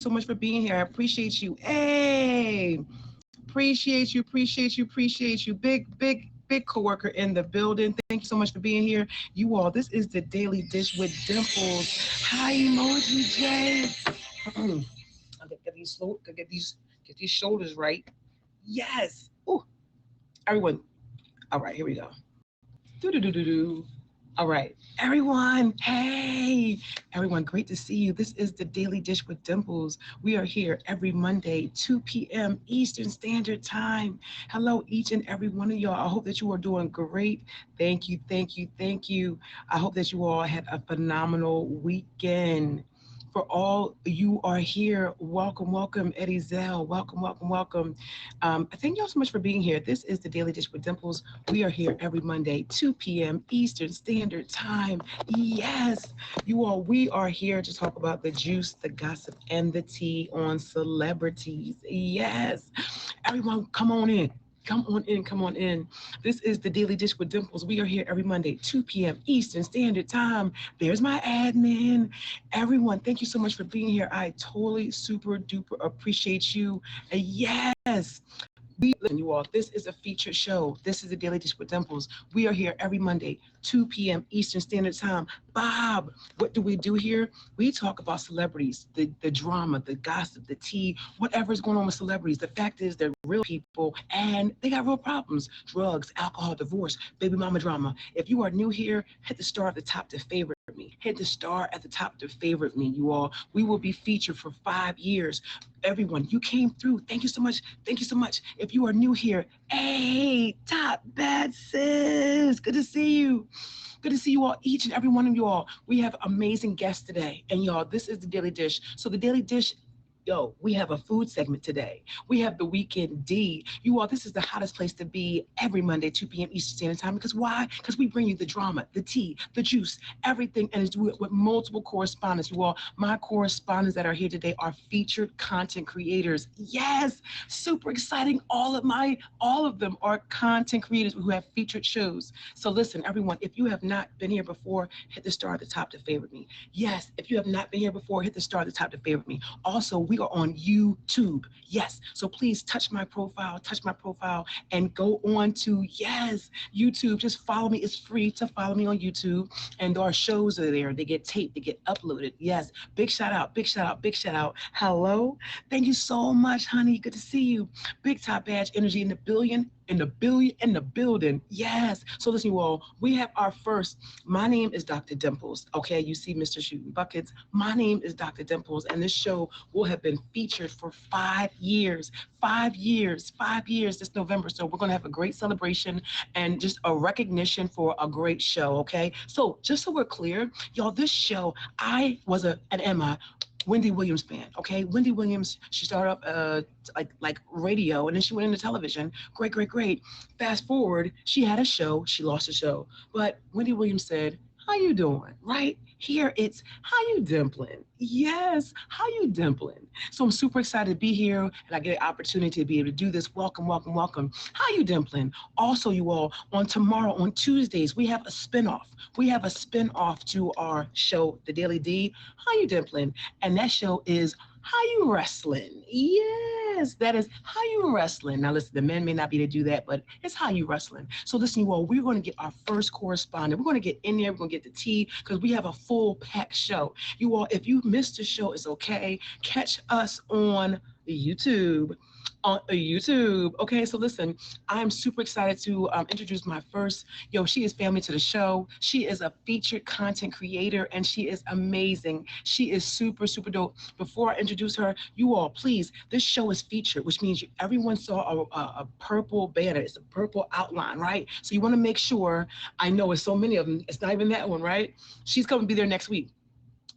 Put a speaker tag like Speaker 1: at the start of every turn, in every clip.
Speaker 1: so much for being here. I appreciate you. Hey, appreciate you. Big coworker in the building. Thank you so much for being here. You all, this is the Daily Dish with Dimples. Hi, emoji J. I'll get these shoulders right. Yes. Ooh, everyone. All right, here we go. Do do do do do. All right, everyone. Hey, everyone. Great to see you. This is the Daily Dish with Dimples. We are here every Monday, 2 p.m. Eastern Standard Time. Hello, each and every one of y'all. I hope that you are doing great. Thank you. I hope that you all had a phenomenal weekend. For all you are here, welcome, Eddie Zell. Welcome. Thank y'all so much for being here. This is the Daily Dish with Dimples. We are here every Monday, 2 p.m. Eastern Standard Time. Yes, you all, we are here to talk about the juice, the gossip, and the tea on celebrities. Yes, everyone, come on in. Come on in. This is the Daily Dish with Dimples. We are here every Monday, 2 p.m. Eastern Standard Time. There's my admin. Everyone, thank you so much for being here. I totally super duper appreciate you. Yes. Listen, you all, this is a featured show. This is the Daily Dish with Dimples. We are here every Monday, 2 p.m. Eastern Standard Time. Bob, what do we do here? We talk about celebrities, the drama, the gossip, the tea, whatever is going on with celebrities. The fact is, they're real people and they got real problems: drugs, alcohol, divorce, baby mama drama. If you are new here, hit the star at the top to favorite me. Hit the star at the top to favorite me, you all. We will be featured for 5 years. Everyone, you came through. Thank you so much. Thank you so much. If you are new here, hey, top bad sis. Good to see you. Good to see you all, each and every one of you all. We have amazing guests today. And y'all, this is the Daily Dish. So the Daily Dish, yo, we have a food segment today. We have the Weekend D. You all, this is the hottest place to be every Monday, 2 p.m. Eastern Standard Time. Because why? Because we bring you the drama, the tea, the juice, everything, and it's with multiple correspondents. You all, my correspondents that are here today are featured content creators. Yes, super exciting. All of them are content creators who have featured shows. So listen, everyone, if you have not been here before, hit the star at the top to favorite me. Yes, if you have not been here before, hit the star at the top to favorite me. Also, we are on YouTube. Yes. So please touch my profile and go on to, yes, YouTube. Just follow me. It's free to follow me on YouTube. And our shows are there. They get taped, they get uploaded. Yes. Big shout out, big shout out, big shout out. Hello. Thank you so much, honey. Good to see you. Big Top Badge Energy in the building. Yes. So listen, you all, we have our first. My name is Dr. Dimples. Okay. You see Mr. Shooting Buckets. My name is Dr. Dimples, and this show will have been featured for 5 years. 5 years this November. So we're going to have a great celebration and just a recognition for a great show. Okay. So just so we're clear, y'all, this show, I was an Emma. Wendy Williams fan. Okay, Wendy Williams. She started up like radio, and then she went into television. Great. Fast forward, she had a show. She lost the show, but Wendy Williams said, "How you doing?" Right here, it's "How you dimpling?" Yes, how you dimpling? So I'm super excited to be here, and I get an opportunity to be able to do this. Welcome. How you dimpling? Also, you all, on tomorrow, on Tuesdays, we have a spinoff. We have a spinoff to our show, The Daily D. How you dimpling? And that show is How You Wrestling. Yes, that is How You Wrestling. Now listen, the men may not be able to do that, but it's How You Wrestling. So listen, you all, we're going to get our first correspondent. We're going to get in there. We're going to get the tea because we have a full packed show. You all, if you missed the show, it's okay. Catch us on YouTube. On YouTube. Okay, so listen, I'm super excited to introduce my first. Yo, she is family to the show. She is a featured content creator and she is amazing. She is super dope. Before I introduce her, you all, please, this show is featured, which means everyone saw a purple banner. It's a purple outline, right? So you want to make sure, I know it's so many of them, it's not even that one, right? She's coming to be there next week.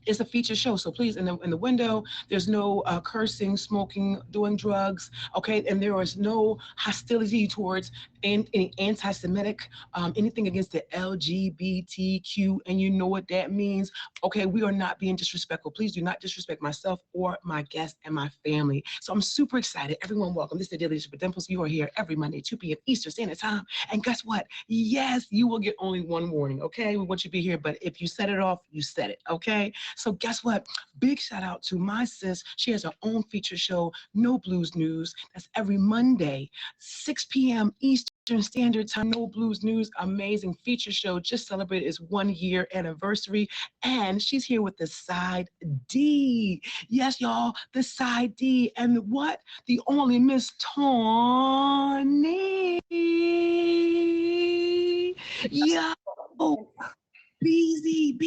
Speaker 1: It's a feature show, so please, in the window, there's no cursing, smoking, doing drugs, okay? And there is no hostility towards any anti-Semitic, anything against the LGBTQ, and you know what that means, okay? We are not being disrespectful. Please do not disrespect myself or my guests and my family. So I'm super excited. Everyone, welcome. This is the Daily Dish with Dimples. You are here every Monday, 2 p.m. Eastern Standard Time. And guess what? Yes, you will get only one warning, okay? We want you to be here, but if you set it off, you set it, okay? So guess what? Big shout out to my sis. She has her own feature show, No Blues News. That's every Monday, 6 p.m. Eastern Standard Time. No Blues News, amazing feature show. Just celebrated its 1 year anniversary. And she's here with the side D. Yes, y'all, the side D. And what? The only Miss Tawny. Yo. Busy.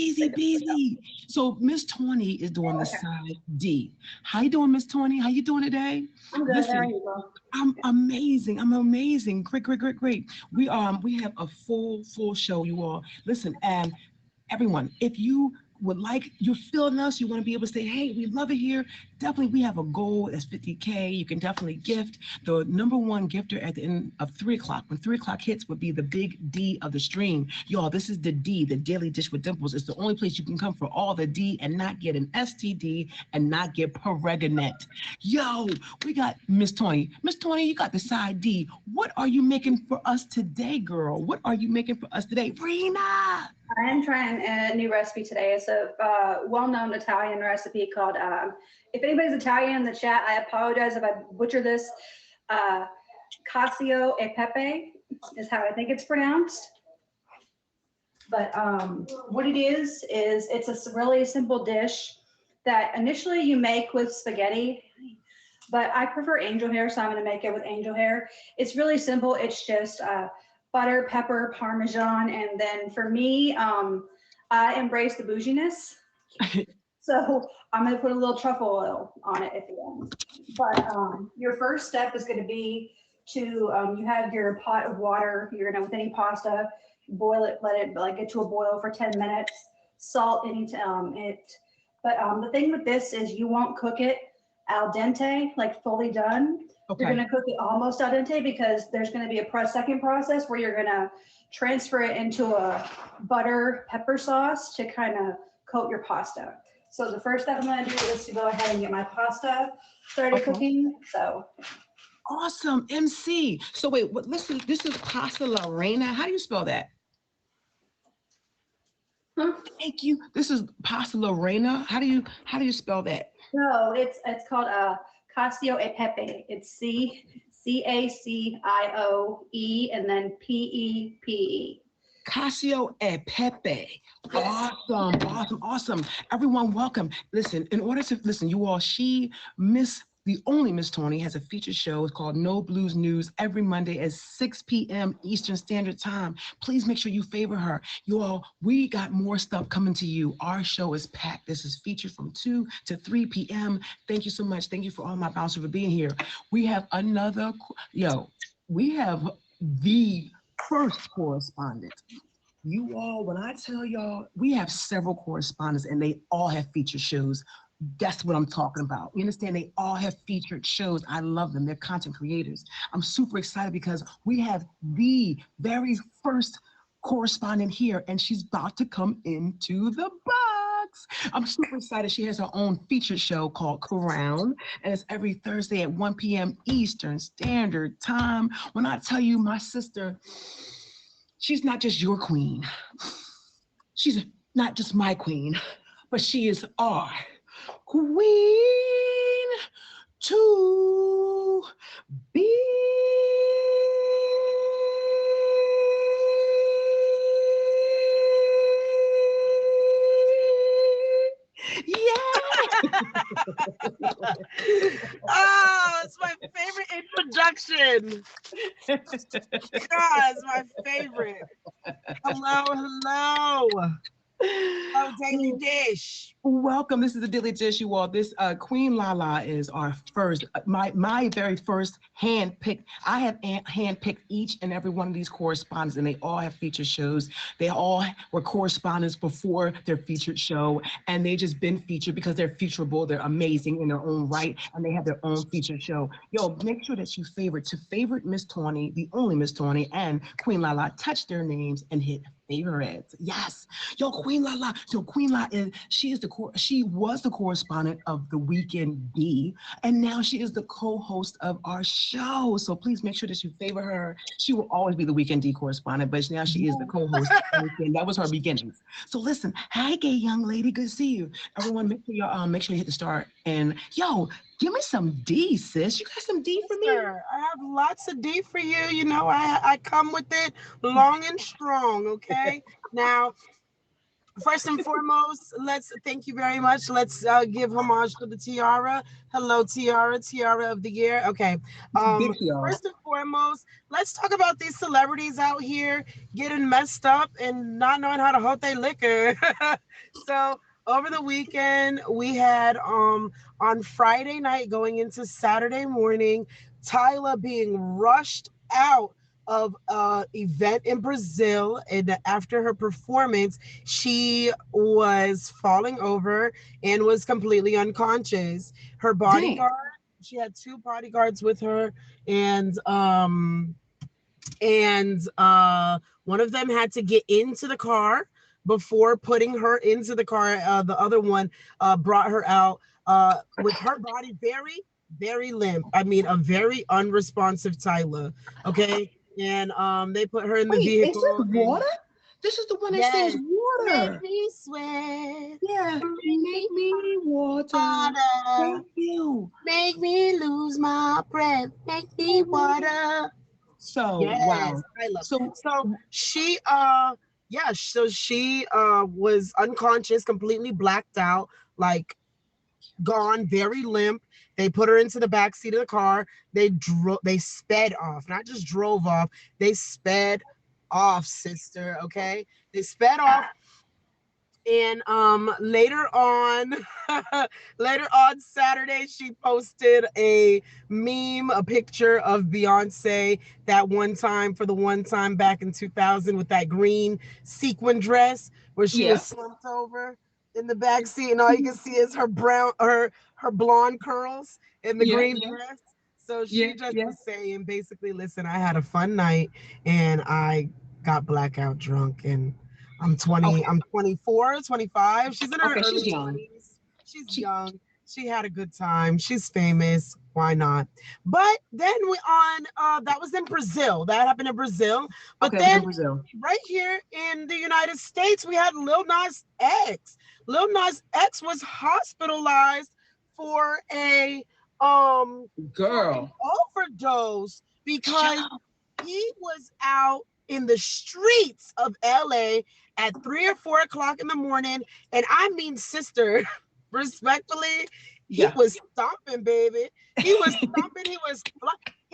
Speaker 1: So Miss Tawny is doing the side D. How you doing, Miss Tawny? How you doing today?
Speaker 2: I'm good. How are you, bro?
Speaker 1: I'm amazing. Great. We have a full show, you all. Listen, and everyone, if you would like, you're feeling us, you want to be able to say, hey, we love it here. Definitely, we have a goal that's 50K. You can definitely gift. The number one gifter at the end of 3 o'clock, when 3 o'clock hits, would be the big D of the stream. Y'all, this is the D, the Daily Dish with Dimples. It's the only place you can come for all the D and not get an STD and not get pregnant. Yo, we got Miss Tawny. Miss Tawny, you got the side D. What are you making for us today, girl? What are you making for us today? Rena!
Speaker 2: I am trying a new recipe today. It's a well-known Italian recipe called, if anybody's Italian in the chat, I apologize if I butcher this. Cacio e pepe is how I think it's pronounced. But what it is it's a really simple dish that initially you make with spaghetti, but I prefer angel hair, so I'm gonna make it with angel hair. It's really simple. It's just butter, pepper, Parmesan, and then for me, I embrace the bouginess. So I'm gonna put a little truffle oil on it at the end. But your first step is gonna be to, you have your pot of water, you're gonna, with any pasta, boil it, let it like get to a boil for 10 minutes, salt it. But the thing with this is you won't cook it al dente, like fully done. Okay. You're gonna cook it almost al dente because there's gonna be a second process where you're gonna transfer it into a butter pepper sauce to kind of coat your pasta. So the first step I'm gonna do is to go ahead and get my pasta started cooking. So
Speaker 1: awesome, MC. So wait, what? Listen, this is pasta la reina. How do you spell that? Huh? Thank you. This is pasta la reina. How do you spell that?
Speaker 2: No, it's called Cacio e pepe. It's C-A-C-I-O-E and then P-E-P-E.
Speaker 1: Cacio e pepe. Yes. Awesome. Everyone, welcome. Listen, in order to listen, you all, the only Miss Tawny has a featured show. It's called No Blues News every Monday at 6 p.m. Eastern Standard Time. Please make sure you favor her. You all, we got more stuff coming to you. Our show is packed. This is featured from 2 to 3 p.m. Thank you so much. Thank you for all my bouncers for being here. We have we have the first correspondent. You all, when I tell y'all, we have several correspondents and they all have featured shows. That's what I'm talking about. You understand? They all have featured shows. I love them. They're content creators. I'm super excited because we have the very first correspondent here and she's about to come into the box. I'm super excited. She has her own featured show called Crown and it's every Thursday at 1 p.m. Eastern Standard Time. When I tell you my sister, she's not just your queen. She's not just my queen, but she is our queen to be. Yeah.
Speaker 3: Oh, it's my favorite introduction. God, it's my favorite. Hello. Oh, Daily Dish.
Speaker 1: Welcome. This is the Daily Dish, you all. This Queen Lala is our first, my very first handpicked. I have handpicked each and every one of these correspondents, and they all have featured shows. They all were correspondents before their featured show, and they just been featured because they're featurable. They're amazing in their own right, and they have their own featured show. Yo, make sure that you favorite Miss Tawny, the only Miss Tawny, and Queen Lala. Touch their names and hit favorites. Yes. Yo, Queen Lala. So Queen La she was the correspondent of the Weekend B, and now she is the co-host of our show. So please make sure that you favor her. She will always be the Weekend D correspondent, but now she is the co-host. And that was her beginnings. So listen, hi, gay young lady. Good to see you. Everyone, make sure you hit the start. And yo, give me some D, sis. You got some D for me?
Speaker 3: Sir, I have lots of D for you. You know, I come with it long and strong, okay? Now, first and foremost, thank you very much. Let's give homage to the tiara. Hello, tiara of the year. Okay.
Speaker 1: Big tiara.
Speaker 3: First and foremost, let's talk about these celebrities out here getting messed up and not knowing how to hold their liquor. So over the weekend, we had on Friday night going into Saturday morning, Tyla being rushed out of event in Brazil, and after her performance she was falling over and was completely unconscious. Her bodyguard, she had two bodyguards with her, and one of them had to get into the car before putting her into the car. The other one brought her out with her body very limp. I mean, a very unresponsive Tyla. Okay. And they put her in the vehicle.
Speaker 1: Is this water? This is the one that sings water.
Speaker 3: Make me sweat.
Speaker 1: Yeah. Make me water. Thank you.
Speaker 3: Make me lose my breath. Make me water.
Speaker 1: So
Speaker 3: Yes,
Speaker 1: wow.
Speaker 3: So she was unconscious, completely blacked out, like gone, very limp. They put her into the back seat of the car. They sped off, not just drove off. They sped off, sister. Okay, they sped off. And later on Saturday, she posted a meme, a picture of Beyonce that one time back in 2000 with that green sequin dress where she was slumped over in the back seat, and all you can see is her blonde curls in the green dress. So she was saying basically, listen, I had a fun night and I got blackout drunk, and I'm 24, 25. She's in her early 20s. She's young. She had a good time. She's famous. Why not? But then that was in Brazil. That happened in Brazil. But then right here in the United States, we had Lil Nas X. Lil Nas X was hospitalized for a overdose because he was out in the streets of LA at 3 or 4 o'clock in the morning. And I mean, sister, respectfully, he was stomping, baby. He was stomping. He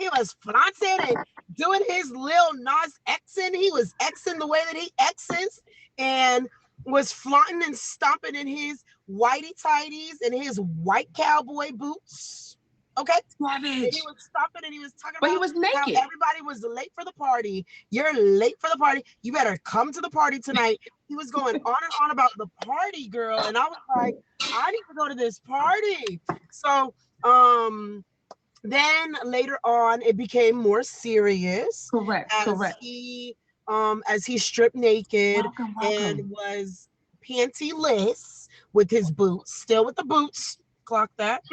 Speaker 3: was flaunting and doing his Lil Nas Xing. He was Xing the way that he X's, and was flaunting and stomping in his whitey tighties and his white cowboy boots. Okay. And he was stopping and he was talking about
Speaker 1: he was naked.
Speaker 3: How everybody was late for the party. You're late for the party. You better come to the party tonight. He was going on and on about the party, girl. And I was like, I need to go to this party. So then later on it became more serious.
Speaker 1: Correct.
Speaker 3: As he stripped naked and was pantyless with his boots, still with the boots. Clock that.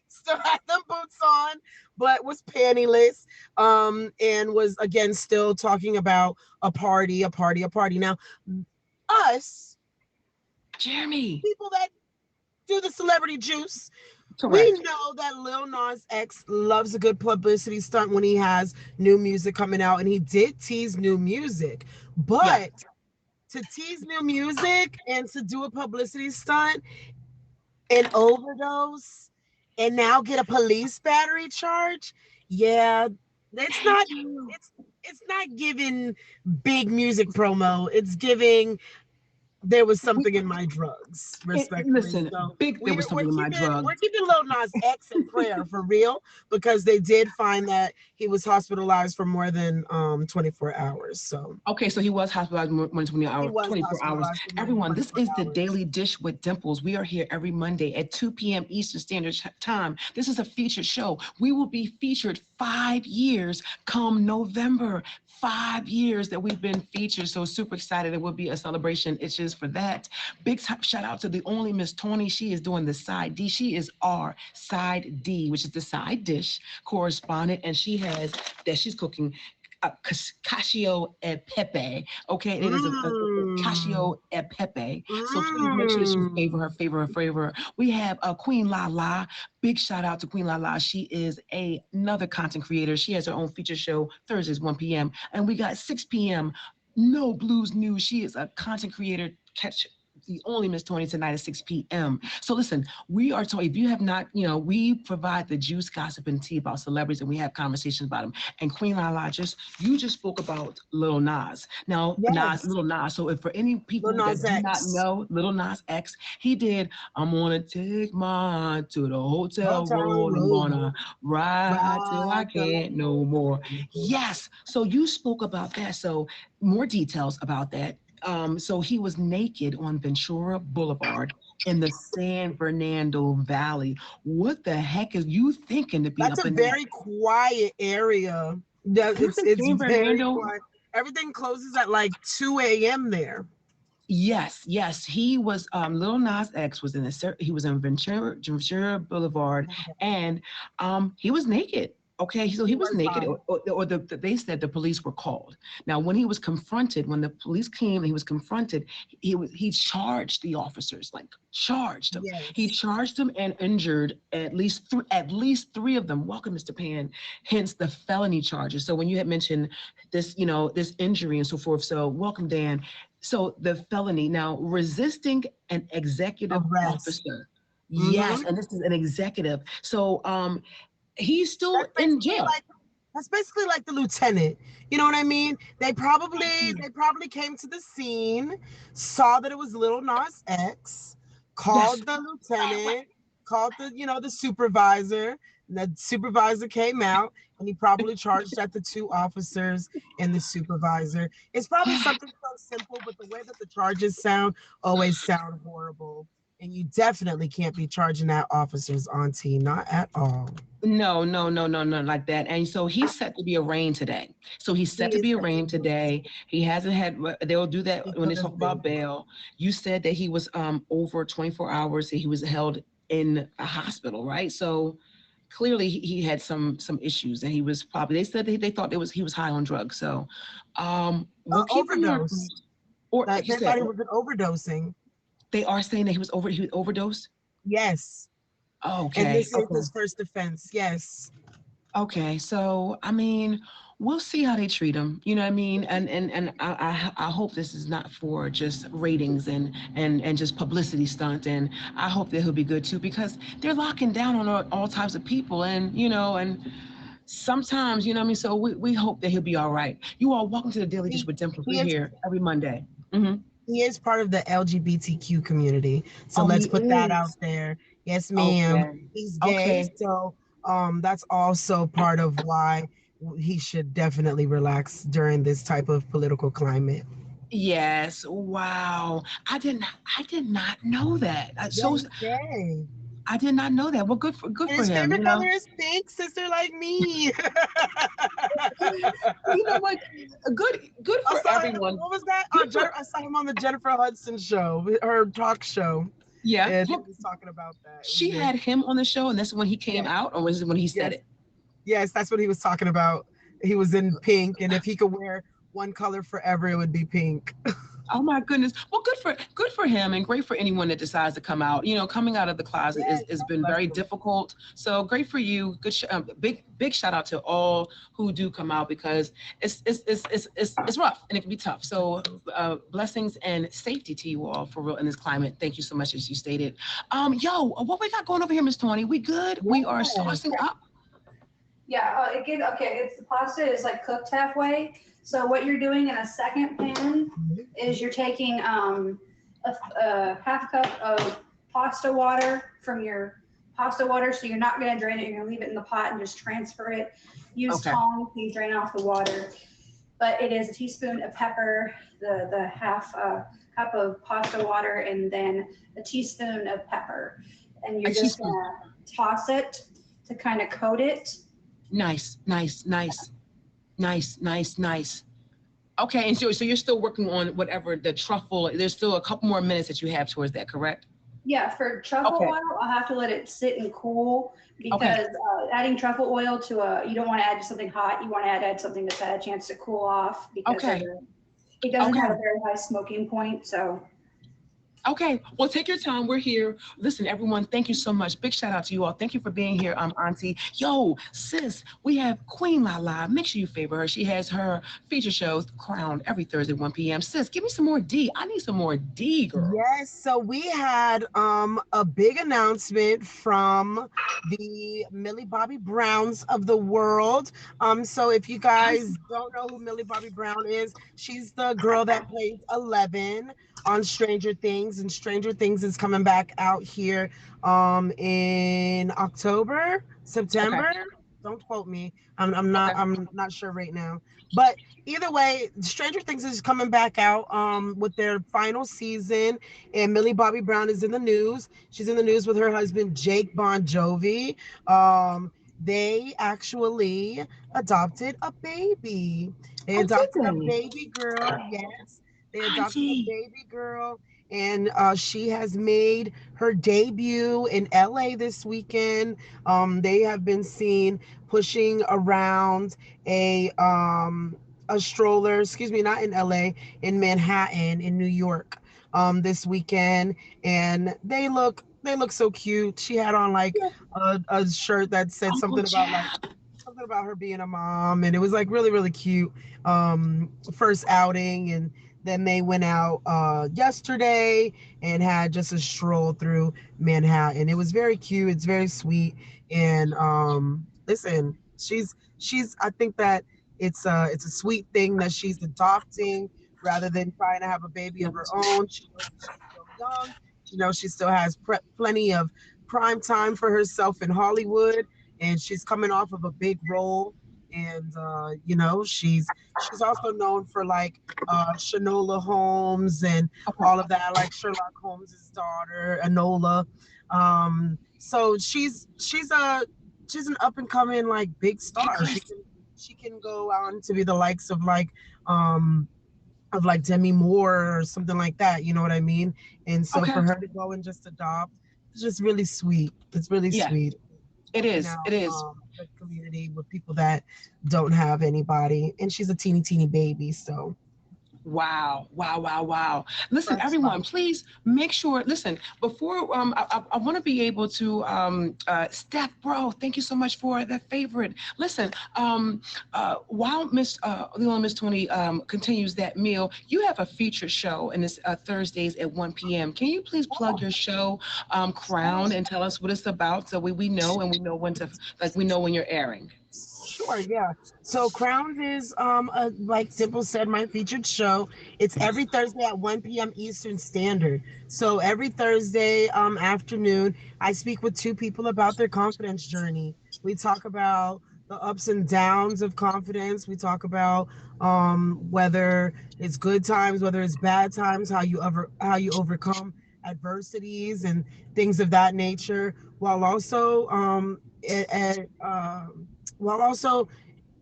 Speaker 3: Still had them boots on, but was pantyless, and was again still talking about a party. Now, us,
Speaker 1: Jeremy,
Speaker 3: people that do the celebrity juice, we know that Lil Nas X loves a good publicity stunt when he has new music coming out, and he did tease new music, but to tease new music and to do a publicity stunt and overdose and now get a police battery charge, it's not giving big music promo. It's giving there was something in my drugs, respectfully.
Speaker 1: Listen,
Speaker 3: So
Speaker 1: big, there was something in my drugs.
Speaker 3: we're keeping Lil Nas X in prayer for real, because they did find that he was hospitalized for more than 24 hours. So
Speaker 1: Okay, so he was hospitalized more than 20
Speaker 3: he
Speaker 1: hours,
Speaker 3: was
Speaker 1: 24 hours.
Speaker 3: hospitalized for more than
Speaker 1: Everyone, this
Speaker 3: 24
Speaker 1: is the
Speaker 3: hours.
Speaker 1: Daily Dish with Dimples. We are here every Monday at 2 p.m. Eastern Standard Time. This is a featured show. We will be featured 5 years come November. 5 years that we've been featured. So super excited. It will be a celebration. It's just for that. Big shout out to the only Miss Tony. She is doing the side D. She is our side D, which is the side dish correspondent. And she has that she's cooking cacio e pepe. Okay, it is a cacio e pepe. So please make sure that you favor her. We have Queen La La. Big shout out to Queen La La. She is another content creator. She has her own feature show Thursdays 1 p.m. And we got 6 p.m. No Blues News. She is a content creator. Catch the only Miss Tony tonight at 6 p.m. So listen, we are told, if you have not, we provide the juice, gossip, and tea about celebrities, and we have conversations about them. And Queen La, you just spoke about Lil Nas. Now,
Speaker 3: Yes.
Speaker 1: Lil Nas. So if for any people that do not know Lil Nas X, he did, I'm gonna take mine to the hotel room. I'm gonna ride till I can't no more. Yes. So you spoke about that. So more details about that. So he was naked on Ventura Boulevard in the San Fernando Valley. What the heck is you thinking to be
Speaker 3: That's
Speaker 1: up in
Speaker 3: a very quiet area. It's very quiet. Everything closes at like 2 a.m. there.
Speaker 1: Yes. He was Lil Nas X was in Ventura Boulevard, and he was naked. Okay, so he was naked, or they said the police were called. Now, when he was confronted, when the police came and he was confronted, he charged the officers, like charged them.
Speaker 3: Yes.
Speaker 1: He charged them and injured at least three of them. Welcome, Mr. Pan. Hence the felony charges. So when you had mentioned this, this injury and so forth. So welcome, Dan. So the felony now, resisting an executive officer. Yes, and this is an executive. So he's still in jail.
Speaker 3: That's basically like the lieutenant. You know what I mean? They probably came to the scene, saw that it was Lil Nas X, called the lieutenant, called the supervisor. The supervisor came out, and he probably charged at the two officers and the supervisor. It's probably something so simple, but the way that the charges always sound horrible. And you definitely can't be charging that officers, auntie, not at all.
Speaker 1: No, like that. And so he's set to be arraigned today. He hasn't had, they'll do that when they talk about bail. You said that he was over 24 hours, he was held in a hospital, right? So clearly he had some issues, and he was probably, they said they thought he was high on drugs. So we'll keep
Speaker 3: overdose. Or they thought he was overdosing.
Speaker 1: They are saying that he was overdosed?
Speaker 3: Yes.
Speaker 1: Okay.
Speaker 3: And this is his first offense. Yes.
Speaker 1: Okay. So, I mean, we'll see how they treat him. You know what I mean? And I hope this is not for just ratings and just publicity stunt. And I hope that he'll be good too, because they're locking down on all types of people, and sometimes, so we hope that he'll be all right. You all, welcome to the Daily Dish with Dimples. We're here every Monday.
Speaker 3: He is part of the LGBTQ community. So let's put that out there. Yes, ma'am. Okay. He's gay. Okay. So that's also part of why he should definitely relax during this type of political climate.
Speaker 1: Yes. Wow. I did not know that. I did not know that. Well, good for him.
Speaker 3: His favorite color is pink, sister, like me.
Speaker 1: You know what? Good for everyone.
Speaker 3: What was that? I saw him on the Jennifer Hudson show, her talk show.
Speaker 1: Yeah.
Speaker 3: And he was talking about that.
Speaker 1: She had him on the show, and that's when he came out, or was it when he said it?
Speaker 3: Yes, that's what he was talking about. He was in pink, and if he could wear one color forever, it would be pink.
Speaker 1: Oh my goodness. Well, good for him, and great for anyone that decides to come out. Coming out of the closet has been very difficult. So great for you. Good, big shout out to all who do come out, because it's rough and it can be tough. So blessings and safety to you all for real in this climate. Thank you so much, as you stated. What we got going over here, Miss Tony? We good? Yeah. We are saucing up.
Speaker 2: Yeah. It's the pasta is like cooked halfway. So what you're doing in a second pan is you're taking a half cup of pasta water from your pasta water. So you're not going to drain it. You're going to leave it in the pot and just transfer it. Use
Speaker 1: Okay.
Speaker 2: tongs to drain off the water. But it is a teaspoon of pepper, the half cup of pasta water, and then a teaspoon of pepper. And you're just going to toss it to kind of coat it.
Speaker 1: Nice, nice, nice, nice, nice, nice. Okay, and so you're still working on whatever the truffle. There's still a couple more minutes that you have towards that, correct?
Speaker 2: Yeah, for truffle
Speaker 1: Okay.
Speaker 2: oil, I'll have to let it sit and cool because adding truffle oil to you don't want to add something hot. You want to add something that's had a chance to cool off because
Speaker 1: Okay.
Speaker 2: it doesn't
Speaker 1: Okay.
Speaker 2: have a very high smoking point. So
Speaker 1: Okay, well, take your time. We're here. Listen, everyone, thank you so much. Big shout out to you all. Thank you for being here, Auntie. Yo, sis, we have Queen Lala. Make sure you favor her. She has her feature shows, Crown, every Thursday, 1 p.m. Sis, give me some more D. I need some more D, girl.
Speaker 3: Yes, so we had a big announcement from the Millie Bobby Browns of the world. So if you guys don't know who Millie Bobby Brown is, she's the girl that plays 11 on Stranger Things, and Stranger Things is coming back out here in October, September.
Speaker 1: Okay.
Speaker 3: Don't quote me. I'm not sure right now. But either way, Stranger Things is coming back out with their final season, and Millie Bobby Brown is in the news. She's in the news with her husband Jake Bon Jovi. They actually adopted a baby. They
Speaker 1: Oh, did
Speaker 3: adopted a
Speaker 1: they?
Speaker 3: baby girl. Yes, they adopted a
Speaker 1: Auntie.
Speaker 3: baby girl, and she has made her debut in LA this weekend. They have been seen pushing around a stroller, excuse me, not in LA, in Manhattan, in New York, this weekend, and they look so cute. She had on like a shirt that said
Speaker 1: Uncle
Speaker 3: something about her being a mom, and it was like really really cute. First outing, and then they went out yesterday and had just a stroll through Manhattan. It was very cute. It's very sweet, and listen, she's I think that it's a sweet thing that she's adopting rather than trying to have a baby of her own. She knows that she's still young. She knows she still has plenty of prime time for herself in Hollywood, and she's coming off of a big role. And she's also known for like Shanola Holmes and all of that, like Sherlock Holmes's daughter, Enola. So she's an up and coming like big star. She can go on to be the likes of like Demi Moore or something like that. You know what I mean? And so
Speaker 1: Okay.
Speaker 3: for her to go and just adopt, it's just really sweet. It's really
Speaker 1: Yeah,
Speaker 3: sweet.
Speaker 1: it
Speaker 3: Helping
Speaker 1: is.
Speaker 3: out
Speaker 1: It is.
Speaker 3: the community with people that don't have anybody. And she's a teeny baby, so
Speaker 1: Wow, wow, wow, wow. Listen,
Speaker 3: fresh
Speaker 1: everyone,
Speaker 3: life.
Speaker 1: please make sure, listen, before I want to be able to Steph, bro, thank you so much for that favorite. Listen, while Lil and Miss Tony continues that meal, you have a featured show and it's Thursdays at 1 p.m. Can you please plug your show, Crown, and tell us what it's about so we know and we know when to we know when you're airing.
Speaker 3: Sure, yeah. So Crowns is like Simple said, my featured show. It's every Thursday at 1 p.m. Eastern Standard. So every Thursday afternoon, I speak with two people about their confidence journey. We talk about the ups and downs of confidence. We talk about whether it's good times, whether it's bad times, how you overcome adversities and things of that nature, while also while also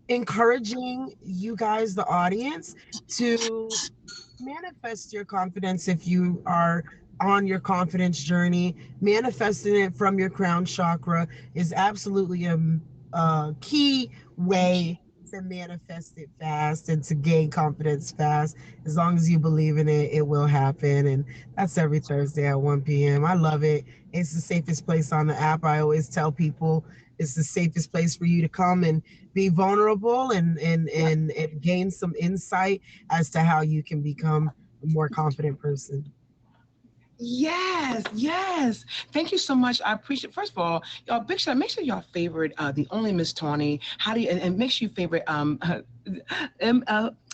Speaker 3: encouraging you guys, the audience, to manifest your confidence if you are on your confidence journey. Manifesting it from your crown chakra is absolutely a key way to manifest it fast and to gain confidence fast. As long as you believe in it, it will happen. And that's every Thursday at 1 p.m. I love it. It's the safest place on the app. I always tell people it's the safest place for you to come and be vulnerable and gain some insight as to how you can become a more confident person.
Speaker 1: Yes, yes. Thank you so much. I appreciate. First of all, y'all, big shout. Make sure y'all favorite the only Miss Tawny. How do you and make sure you favorite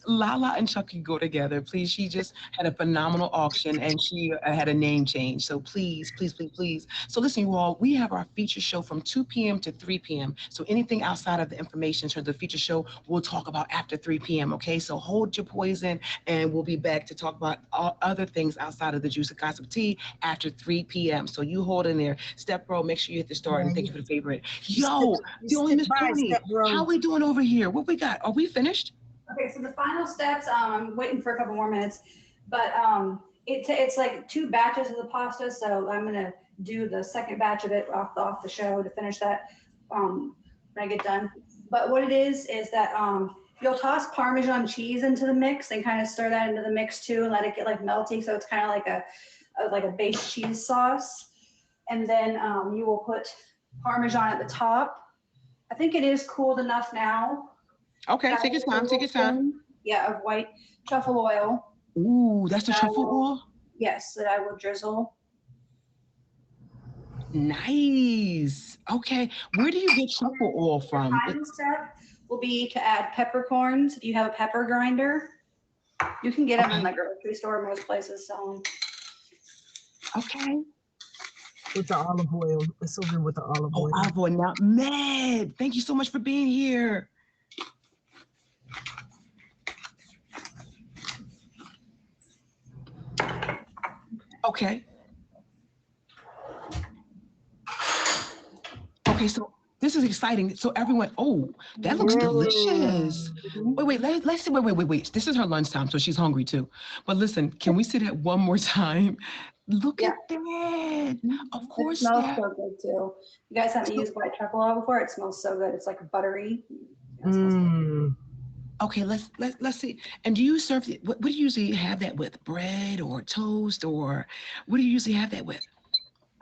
Speaker 1: Lala and Chucky go together. Please, she just had a phenomenal auction and she had a name change. So please, please, please, please. So listen, you all, we have our feature show from 2 p.m. to 3 p.m. So anything outside of the information in terms of the feature show, we'll talk about after 3 p.m. Okay, so hold your poison, and we'll be back to talk about all other things outside of the Juice of Gossip Tea after 3 p.m. So you hold in there. Step Bro, make sure you hit the start, and thank you for the favorite. Yo, the only Miss Tony, how we doing over here? What we got? Are we finished?
Speaker 2: Okay, so the final steps, I'm waiting for a couple more minutes, but it's like 2 batches of the pasta, so I'm gonna do the second batch of it off the show to finish that when I get done. But what it is that you'll toss Parmesan cheese into the mix and kind of stir that into the mix too, and let it get like melty, so it's kind of like a base cheese sauce. And then you will put Parmesan at the top. I think it is cooled enough now.
Speaker 1: Okay, take your time, take your time.
Speaker 2: Yeah, of white truffle oil.
Speaker 1: Ooh, that's the truffle oil?
Speaker 2: Yes, that I will drizzle.
Speaker 1: Nice. Okay, where do you get truffle oil from?
Speaker 2: The final step will be to add peppercorns. If you have a pepper grinder, you can get them in the grocery store. Most places sell them.
Speaker 1: Okay.
Speaker 3: With the olive oil. It's so good with the olive oil.
Speaker 1: Olive oil. Now, Med, thank you so much for being here. Okay. Okay, so this is exciting. So everyone, oh, that looks delicious. Wait, let's see. Wait. This is her lunchtime, so she's hungry too. But listen, can we see that one more time? Look at that. Of course.
Speaker 2: It smells so good too. You guys haven't used white truffle oil before? It smells so good. It's like buttery.
Speaker 1: Okay, let's see. And do you serve what do you usually have that with? Bread or toast, or what do you usually have that with?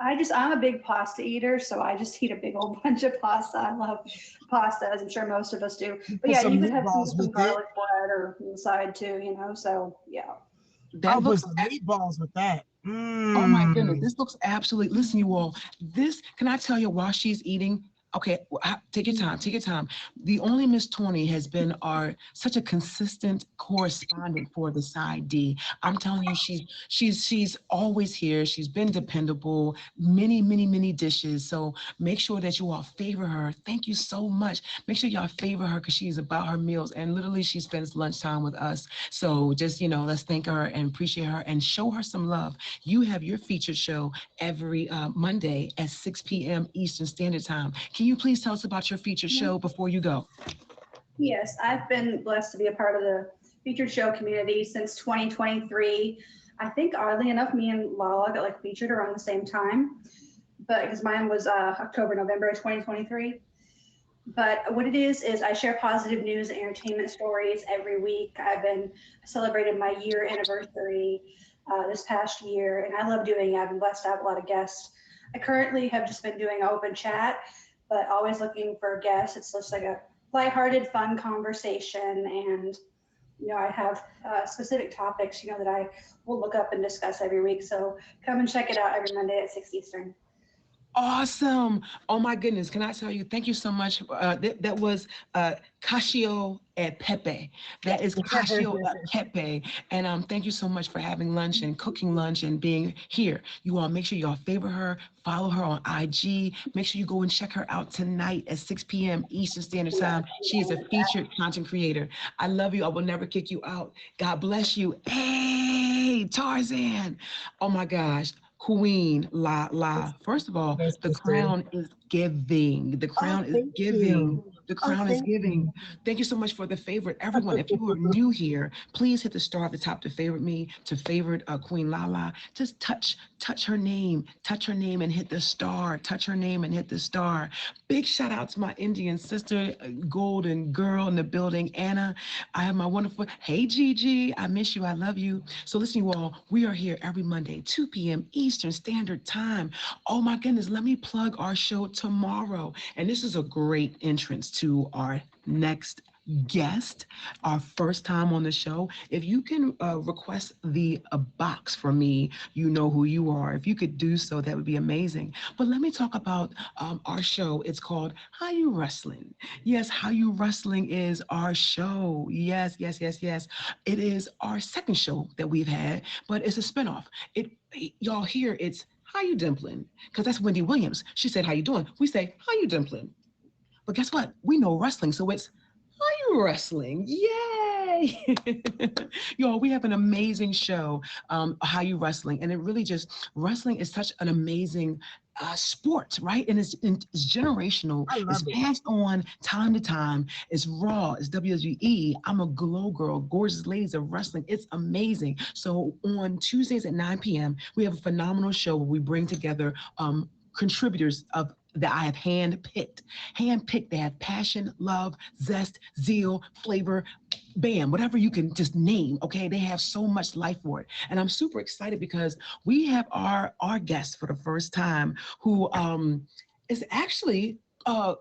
Speaker 2: I'm a big pasta eater, so I just eat a big old bunch of pasta. I love pasta, as I'm sure most of us do. But yeah, you could have some garlic bread or on the side too, so yeah.
Speaker 1: That looks
Speaker 3: meatballs with that.
Speaker 1: Oh my goodness, this looks absolutely, listen you all, can I tell you while she's eating, okay, take your time, take your time. The only Miss Tony has been such a consistent correspondent for the Side D. I'm telling you, she's always here. She's been dependable, many dishes. So make sure that you all favor her. Thank you so much. Make sure y'all favor her because she's about her meals, and literally she spends lunchtime with us. So just, let's thank her and appreciate her and show her some love. You have your featured show every Monday at 6 p.m. Eastern Standard Time. Can you please tell us about your featured show before you go?
Speaker 2: Yes, I've been blessed to be a part of the featured show community since 2023. I think oddly enough, me and Lala got featured around the same time, but because mine was November of 2023. But what it is I share positive news and entertainment stories every week. I've been celebrating my year anniversary this past year, and I love doing it. I've been blessed to have a lot of guests. I currently have just been doing open chat, but always looking for guests. It's just like a lighthearted, fun conversation. And, I have specific topics, that I will look up and discuss every week. So come and check it out every Monday at 6 Eastern.
Speaker 1: Awesome. Oh my goodness. Can I tell you, thank you so much. That was Casio and Pepe. That is Casio and Pepe. And thank you so much for having lunch and cooking lunch and being here. You all make sure y'all favor her, follow her on IG. Make sure you go and check her out tonight at 6 p.m. Eastern Standard Time. She is a featured content creator. I love you. I will never kick you out. God bless you. Hey, Tarzan. Oh my gosh. Queen La. First of all, the crown is giving. The crown is giving. The crown is giving. Thank you so much for the favorite. Everyone, if you are new here, please hit the star at the top to favorite me, to favorite Queen Lala. Just touch her name and hit the star. Touch her name and hit the star. Big shout out to my Indian sister, golden girl in the building, Anna. I have my wonderful, hey Gigi, I miss you, I love you. So listen, you all, we are here every Monday, 2 p.m. Eastern Standard Time. Oh my goodness, let me plug our show tomorrow. And this is a great entrance to our next guest, our first time on the show, if you can request the a box for me, you know who you are. If you could do so, that would be amazing. But let me talk about our show. It's called How You Wrestling. Yes, How You Wrestling is our show. Yes, yes, yes, yes. It is our second show that we've had, but it's a spinoff. It y'all hear it's How You Dimpling, because that's Wendy Williams. She said, "How you doing?" We say, "How you dimpling?" But guess what? We know wrestling, so it's How You Wrestling. Yay! Y'all, we have an amazing show, How You Wrestling. And it really just, wrestling is such an amazing sport, right? And it's generational.
Speaker 3: I
Speaker 1: It's
Speaker 3: love it.
Speaker 1: passed on time to time. It's Raw, it's WWE. I'm a glow girl, gorgeous ladies of wrestling. It's amazing. So on Tuesdays at 9 p.m., we have a phenomenal show where we bring together contributors of that I have handpicked. They have passion, love, zest, zeal, flavor, bam, whatever you can just name. Okay, they have so much life for it, and I'm super excited because we have our guest for the first time who is actually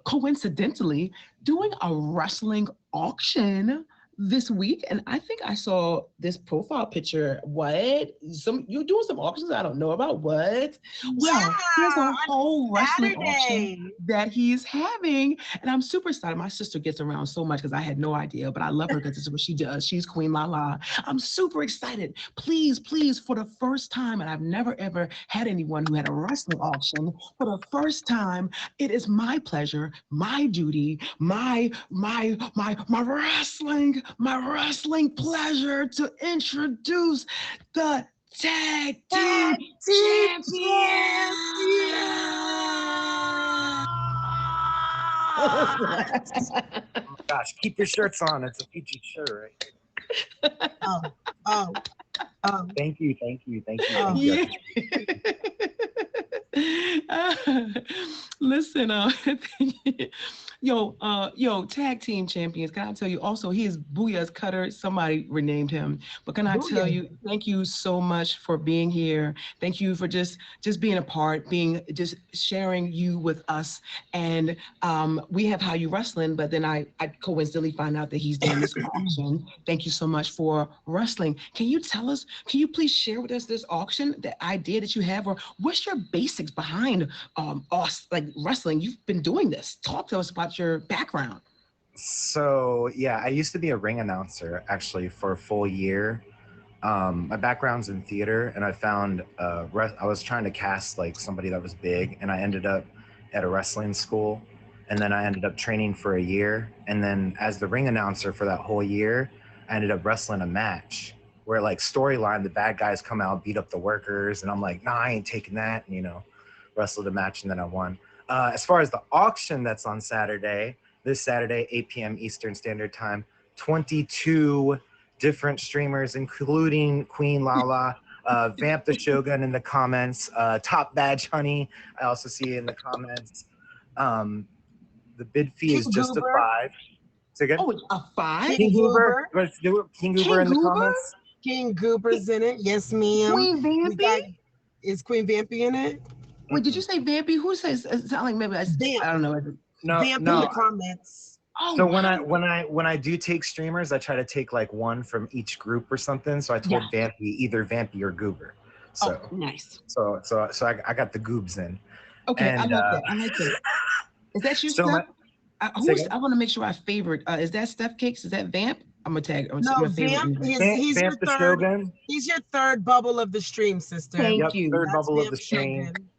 Speaker 1: coincidentally doing a wrestling auction this week, and I think I saw this profile picture. What? You're doing some auctions I don't know about. What? Well, there's a
Speaker 3: Yeah,
Speaker 1: whole wrestling auction
Speaker 3: Saturday.
Speaker 1: that he's having, and I'm super excited. My sister gets around so much because I had no idea, but I love her because this is what she does. She's Queen Lala. I'm super excited. Please, please, for the first time, and I've never ever had anyone who had a wrestling auction for the first time. It is my pleasure, my duty, my wrestling pleasure to introduce the tag team
Speaker 3: Tag team
Speaker 1: champion.
Speaker 3: champions.
Speaker 4: Gosh, keep your shirts on. It's a featured shirt, right?
Speaker 3: Oh, oh, oh,
Speaker 4: Thank you, thank you, thank you,
Speaker 3: oh.
Speaker 4: thank you.
Speaker 1: Listen, yo, tag team champions. Can I tell you also he is Booyah's Cutter. Somebody renamed him. But can I tell
Speaker 3: Booyah.
Speaker 1: you, thank you so much for being here. Thank you for just being a part, being just sharing you with us. And we have How You Wrestling, but then I coincidentally find out that he's doing this auction. Thank you so much for wrestling. Can you tell us, can you please share with us this auction, the idea that you have, or what's your basics behind us, like wrestling? You've been doing this. Talk to us about your background.
Speaker 4: So yeah, I used to be a ring announcer actually for a full year. My background's in theater, and I found I was trying to cast like somebody that was big, and I ended up at a wrestling school, and then I ended up training for a year, and then as the ring announcer for that whole year, I ended up wrestling a match where like storyline, the bad guys come out, beat up the workers, and I'm like, nah, I ain't taking that, and wrestled a match, and then I won. As far as the auction that's on Saturday, this Saturday, 8 p.m. Eastern Standard Time, 22 different streamers, including Queen Lala, Vamp the Shogun in the comments, Top Badge Honey, I also see in the comments. The bid fee is
Speaker 3: King
Speaker 4: just a
Speaker 3: Goober.
Speaker 4: 5. Say again?
Speaker 1: Oh, a 5?
Speaker 3: King Goober.
Speaker 4: Let's do it. King Goober
Speaker 1: King
Speaker 4: in the
Speaker 1: Goober?
Speaker 4: comments.
Speaker 3: King Goober's in it. Yes, ma'am.
Speaker 1: Queen
Speaker 3: We got,
Speaker 1: Vampy?
Speaker 3: is Queen Vampy in it?
Speaker 1: Wait, did you say Vampy? Who says? It sound like maybe
Speaker 3: Vamp.
Speaker 1: I don't know.
Speaker 4: No,
Speaker 3: Vamp in
Speaker 4: no.
Speaker 3: the comments.
Speaker 1: Oh,
Speaker 4: So
Speaker 1: wow.
Speaker 4: when I do take streamers, I try to take like one from each group or something. So I told Vampy, either Vampy or Goober. So
Speaker 1: Oh, nice.
Speaker 4: so I got the goobs in.
Speaker 1: Okay, I
Speaker 4: And
Speaker 1: like that. I like that. Is that you,
Speaker 4: so
Speaker 1: Steph?
Speaker 4: Say again?
Speaker 1: I want to make sure I favorite. Is that Steph Cakes? Is that Vamp? I'm gonna tag. I'm
Speaker 3: No,
Speaker 1: gonna favorite
Speaker 3: Vamp,
Speaker 1: you.
Speaker 3: he's your
Speaker 4: Vamp the
Speaker 3: third.
Speaker 4: Shogun.
Speaker 3: He's your third bubble of the stream, sister.
Speaker 1: Thank
Speaker 4: Yep,
Speaker 1: you.
Speaker 4: third
Speaker 3: That's
Speaker 4: bubble of
Speaker 3: Vamp
Speaker 4: the stream.
Speaker 3: Shogun.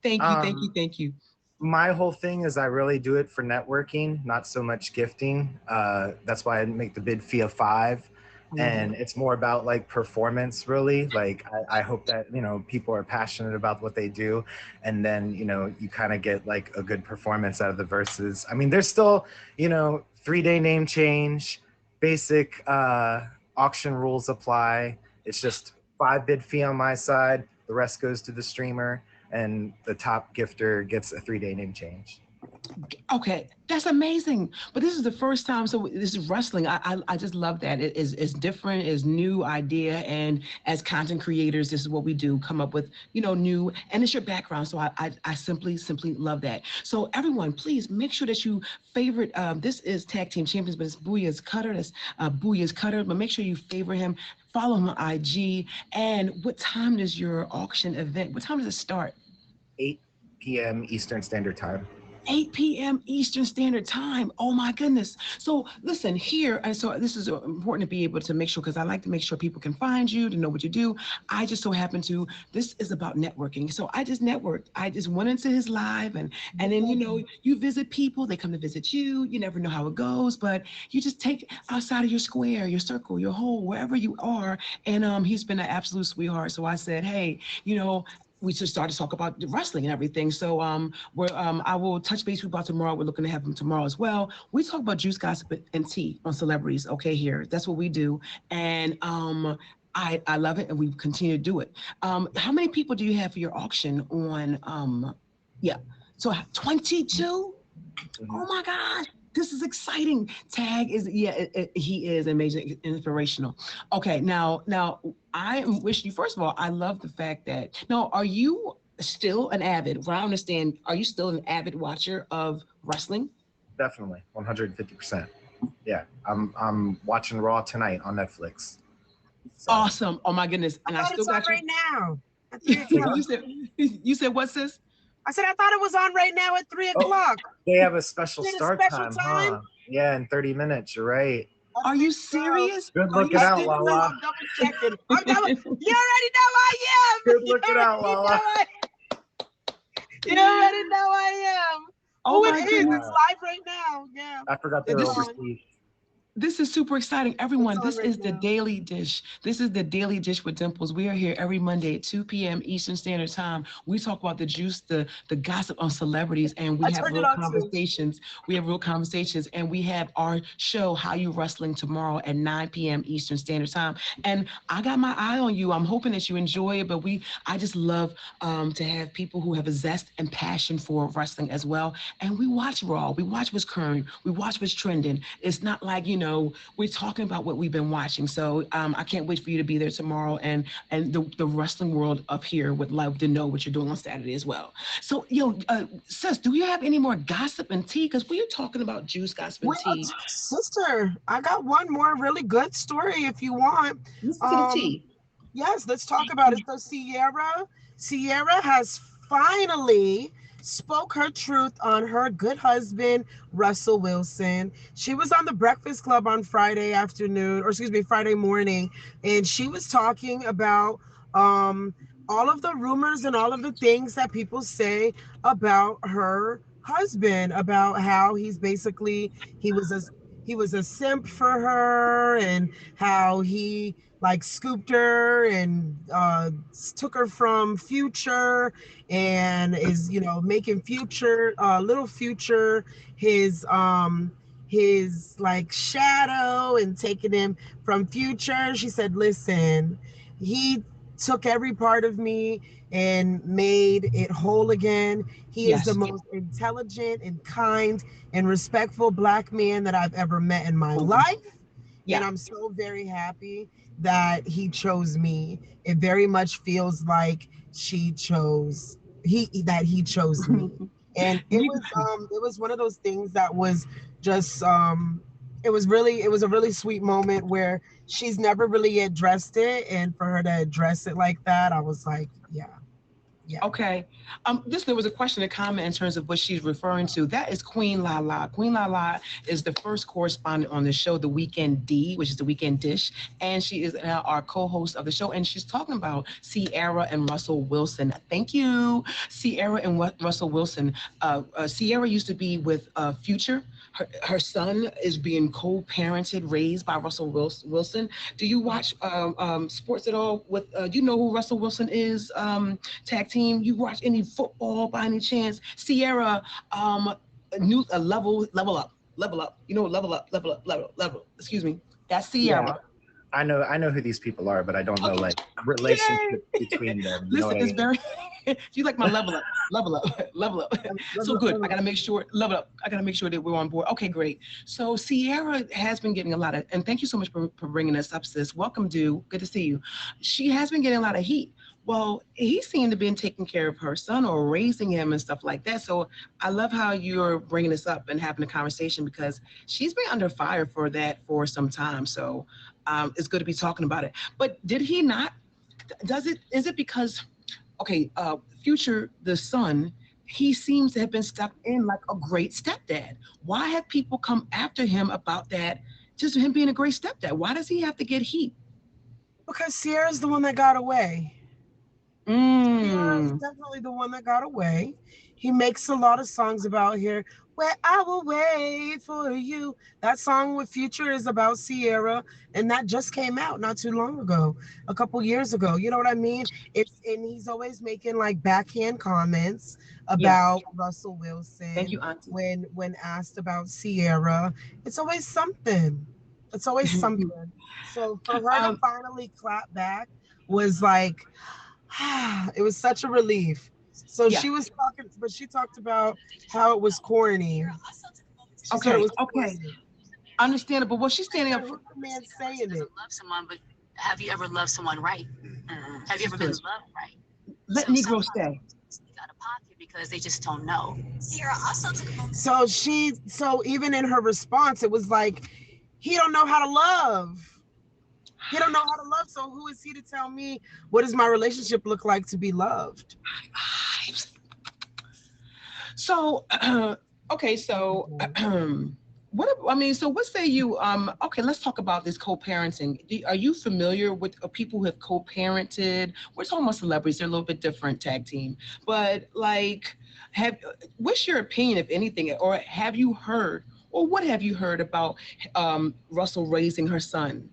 Speaker 1: Thank you. Thank you. Thank you.
Speaker 4: My whole thing is I really do it for networking, not so much gifting. That's why I make the bid fee of 5. And it's more about like performance, really. Like I hope that people are passionate about what they do, and then you kind of get like a good performance out of the verses. I mean, there's still 3-day name change, basic auction rules apply. It's just 5 bid fee on my side. The rest goes to the streamer, and the top gifter gets a 3-day name change.
Speaker 1: Okay, that's amazing. But this is the first time, so this is wrestling. I just love that. It's different, it's new idea, and as content creators, this is what we do: come up with new, and it's your background. So I simply love that. So everyone, please make sure that you favorite. This is Tag Team Champions, but it's Booyah's Cutter. That's Booyah's Cutter. But make sure you favorite him. Follow him on IG. And what time does your auction event? What time does it start?
Speaker 4: 8 p.m. Eastern Standard Time.
Speaker 1: 8 p.m. Eastern Standard Time. Oh my goodness. So listen here, and so this is important to be able to make sure, because I like to make sure people can find you, to know what you do. I just so happen to, this is about networking. So I just networked. I just went into his live, and then you visit people, they come to visit you. You never know how it goes, but you just take outside of your square, your circle, your hole, wherever you are. And he's been an absolute sweetheart. So I said, hey, we just started to talk about wrestling and everything. So I will touch base with about tomorrow. We're looking to have him tomorrow as well. We talk about juice, gossip, and tea on celebrities. Okay, here, that's what we do, and I love it, and we continue to do it. How many people do you have for your auction on? Yeah, so 22. Oh my gosh. This is exciting. Tag is, he is amazing, inspirational. Okay, now I wish you, first of all, I love the fact that, now, are you still an avid, what I understand, are you still an avid watcher of wrestling?
Speaker 4: Definitely, 150%. Yeah, I'm watching Raw tonight on Netflix. So,
Speaker 1: Awesome. Oh my goodness. And I
Speaker 3: thought
Speaker 1: still
Speaker 3: it's on
Speaker 1: got you.
Speaker 3: right now. At 3 o'clock.
Speaker 1: you said what, sis?
Speaker 3: I said I thought it was on right now at 3 o'clock.
Speaker 4: they have a special
Speaker 3: Is it a
Speaker 4: start
Speaker 3: special
Speaker 4: time,
Speaker 3: time?
Speaker 4: huh? Yeah, in 30 minutes. You're right.
Speaker 1: Are you serious?
Speaker 4: Good
Speaker 1: Are
Speaker 4: looking
Speaker 1: you
Speaker 4: out,
Speaker 1: serious?
Speaker 4: Lala.
Speaker 3: I'm double checking. You already know I am.
Speaker 4: Good looking out, Lala.
Speaker 3: You already know I am.
Speaker 1: Oh
Speaker 3: it
Speaker 1: my
Speaker 3: is.
Speaker 1: goodness.
Speaker 3: It's live right now. Yeah.
Speaker 4: I forgot they were
Speaker 1: This is-
Speaker 4: overseas.
Speaker 1: This is super exciting. Everyone,
Speaker 3: on
Speaker 1: this
Speaker 3: right
Speaker 1: is the
Speaker 3: now.
Speaker 1: Daily Dish. This is the Daily Dish with Dimples. We are here every Monday at 2 p.m. Eastern Standard Time. We talk about the juice, the gossip on celebrities, and we
Speaker 3: I
Speaker 1: have
Speaker 3: turned it
Speaker 1: real
Speaker 3: on too.
Speaker 1: conversations. We have real conversations, and we have our show, How You Wrestling, tomorrow at 9 p.m. Eastern Standard Time. And I got my eye on you. I'm hoping that you enjoy it, but I just love to have people who have a zest and passion for wrestling as well. And we watch Raw. We watch what's current. We watch what's trending. It's not like, we're talking about what we've been watching. So I can't wait for you to be there tomorrow, and the wrestling world up here would love to know what you're doing on Saturday as well. So, sis, do you have any more gossip and tea? Because we are talking about juice, gossip, and tea.
Speaker 3: Sister, I got one more really good story if you want.
Speaker 1: Listen to the tea.
Speaker 3: Yes, let's talk about it. So Sierra has finally spoke her truth on her good husband, Russell Wilson. She was on the Breakfast Club on Friday morning, and she was talking about all of the rumors and all of the things that people say about her husband, about how he was a simp for her, and how he scooped her and took her from Future, and is making Future little Future his shadow, and taking him from Future. She said, listen, he took every part of me and made it whole again. He is the most intelligent and kind and respectful Black man that I've ever met in my life. And I'm so very happy that he chose me. It very much feels like he chose me. And it was one of those things that was just it was a really sweet moment where she's never really addressed it, and for her to address it like that, I was like, yeah.
Speaker 1: Okay. There was a question, a comment in terms of what she's referring to. That is Queen Lala. Queen Lala is the first correspondent on the show, The Weekend D, which is The Weekend Dish. And she is now our co-host of the show. And she's talking about Sierra and Russell Wilson. Thank you. Sierra and Russell Wilson. Sierra used to be with Future. Her son is being co-parented, raised by Russell Wilson. Do you watch sports at all? Do you know who Russell Wilson is? Tag team. You watch any football by any chance? Sierra, level up. You know, level up. Excuse me. That's Sierra.
Speaker 4: Yeah, I know who these people are, but I don't know
Speaker 1: Okay.
Speaker 4: like relationship between them. You know
Speaker 1: Listen,
Speaker 4: what I
Speaker 1: it's
Speaker 4: mean?
Speaker 1: very. You like my level up, level up, level up. So good. I gotta make sure level up. I gotta make sure that we're on board. Okay, great. So Sierra has been getting a lot of, and thank you so much for bringing us up, sis. Welcome, dude. Good to see you. She has been getting a lot of heat. Well, he seemed to be taking care of her son or raising him and stuff like that. So I love how you're bringing this up and having a conversation because she's been under fire for that for some time. So it's good to be talking about it. But did he not? Is it because okay, Future, the son, he seems to have been stuck in like a great stepdad. Why have people come after him about that? Just him being a great stepdad. Why does he have to get heat?
Speaker 3: Because Sierra's the one that got away. Sierra's definitely the one that got away. He makes a lot of songs about here. Where I will wait for you. That song with Future is about Sierra, and that just came out not too long ago, a couple years ago. You know what I mean? And he's always making like backhand comments about Russell Wilson.
Speaker 1: Thank you, Auntie.
Speaker 3: When asked about Sierra, it's always something. It's always something. So for her to finally clap back was like, it was such a relief. So she was talking, but she talked about how it was corny.
Speaker 1: Okay, understandable. Well, she's standing up
Speaker 3: for the man saying it.
Speaker 5: Love someone, but have you ever loved someone right? Have you ever been loved right?
Speaker 1: Let Negro stay.
Speaker 5: Out of pocket because they just don't know. Sierra also took a moment.
Speaker 3: So even in her response, it was like, he don't know how to love. He don't know how to love. So who is he to tell me what does my relationship look like to be loved?
Speaker 1: So, okay, so what say you, okay, let's talk about this co-parenting. Are you familiar with people who have co-parented? We're talking about celebrities, they're a little bit different tag team, but like, what's your opinion, if anything, or have you heard, or what have you heard about Russell raising her son,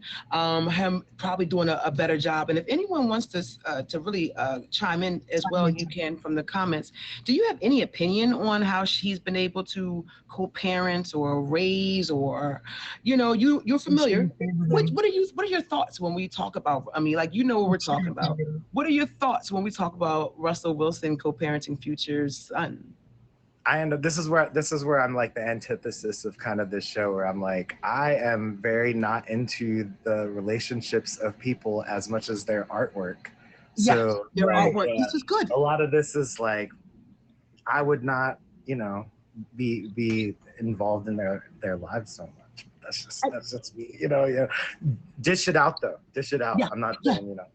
Speaker 1: him probably doing a better job? And if anyone wants to really chime in as well, you can from the comments. Do you have any opinion on how she's been able to co-parent or raise, or, you know, you're familiar? What are your thoughts when we talk about, I mean, like, you know what we're talking about. What are your thoughts when we talk about Russell Wilson co-parenting Future's son?
Speaker 4: This is where I'm like the antithesis of kind of this show, where I'm like, I am very not into the relationships of people as much as their artwork. So
Speaker 1: their artwork. This is good.
Speaker 4: A lot of this is like, I would not, you know, be involved in their lives so much. That's just me, you know. Yeah, dish it out though. Dish it out. I'm not saying, you know.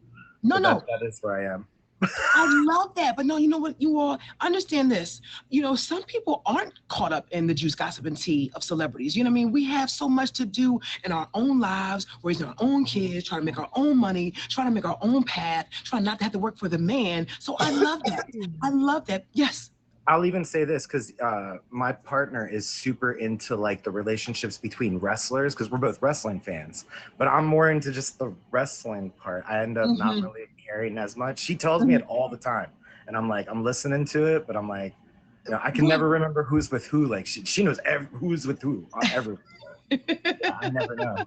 Speaker 1: No.
Speaker 4: That is where I am.
Speaker 1: I love that. But no, you know what? You all understand this. You know, some people aren't caught up in the juice, gossip, and tea of celebrities. You know what I mean? We have so much to do in our own lives, raising our own kids, trying to make our own money, trying to make our own path, trying not to have to work for the man. So I love that. I love that. Yes.
Speaker 4: I'll even say this because my partner is super into like the relationships between wrestlers, because we're both wrestling fans, but I'm more into just the wrestling part. I end up not really caring as much. She tells me it all the time, and I'm like, I'm listening to it, but I'm like, you know, I can never remember who's with who. Like she knows who's with who everywhere. I never know.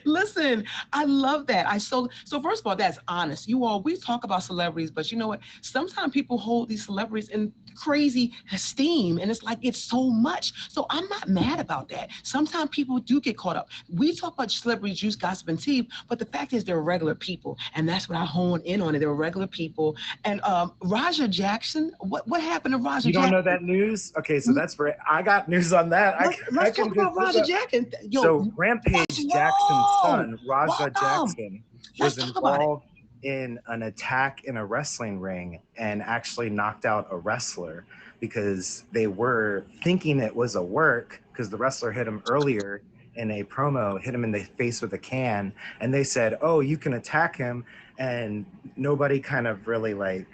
Speaker 1: Listen, I love that. So first of all, that's honest. You all, we talk about celebrities, but you know what? Sometimes people hold these celebrities in crazy esteem, and it's like, it's so much. So I'm not mad about that. Sometimes people do get caught up. We talk about celebrities, juice, gossip, and tea, but the fact is they're regular people, and that's what I hone in on. They're regular people. And Raja Jackson, what happened to Raja Jackson?
Speaker 4: You don't know that news? Okay, so that's where I got news on that.
Speaker 1: Let's talk about Raja Jackson. Yo,
Speaker 4: so Rampage Jackson's son, Raja Jackson, was involved in an attack in a wrestling ring and actually knocked out a wrestler because they were thinking it was a work, because the wrestler hit him earlier in a promo, hit him in the face with a can, and they said, oh, you can attack him, and nobody kind of really like,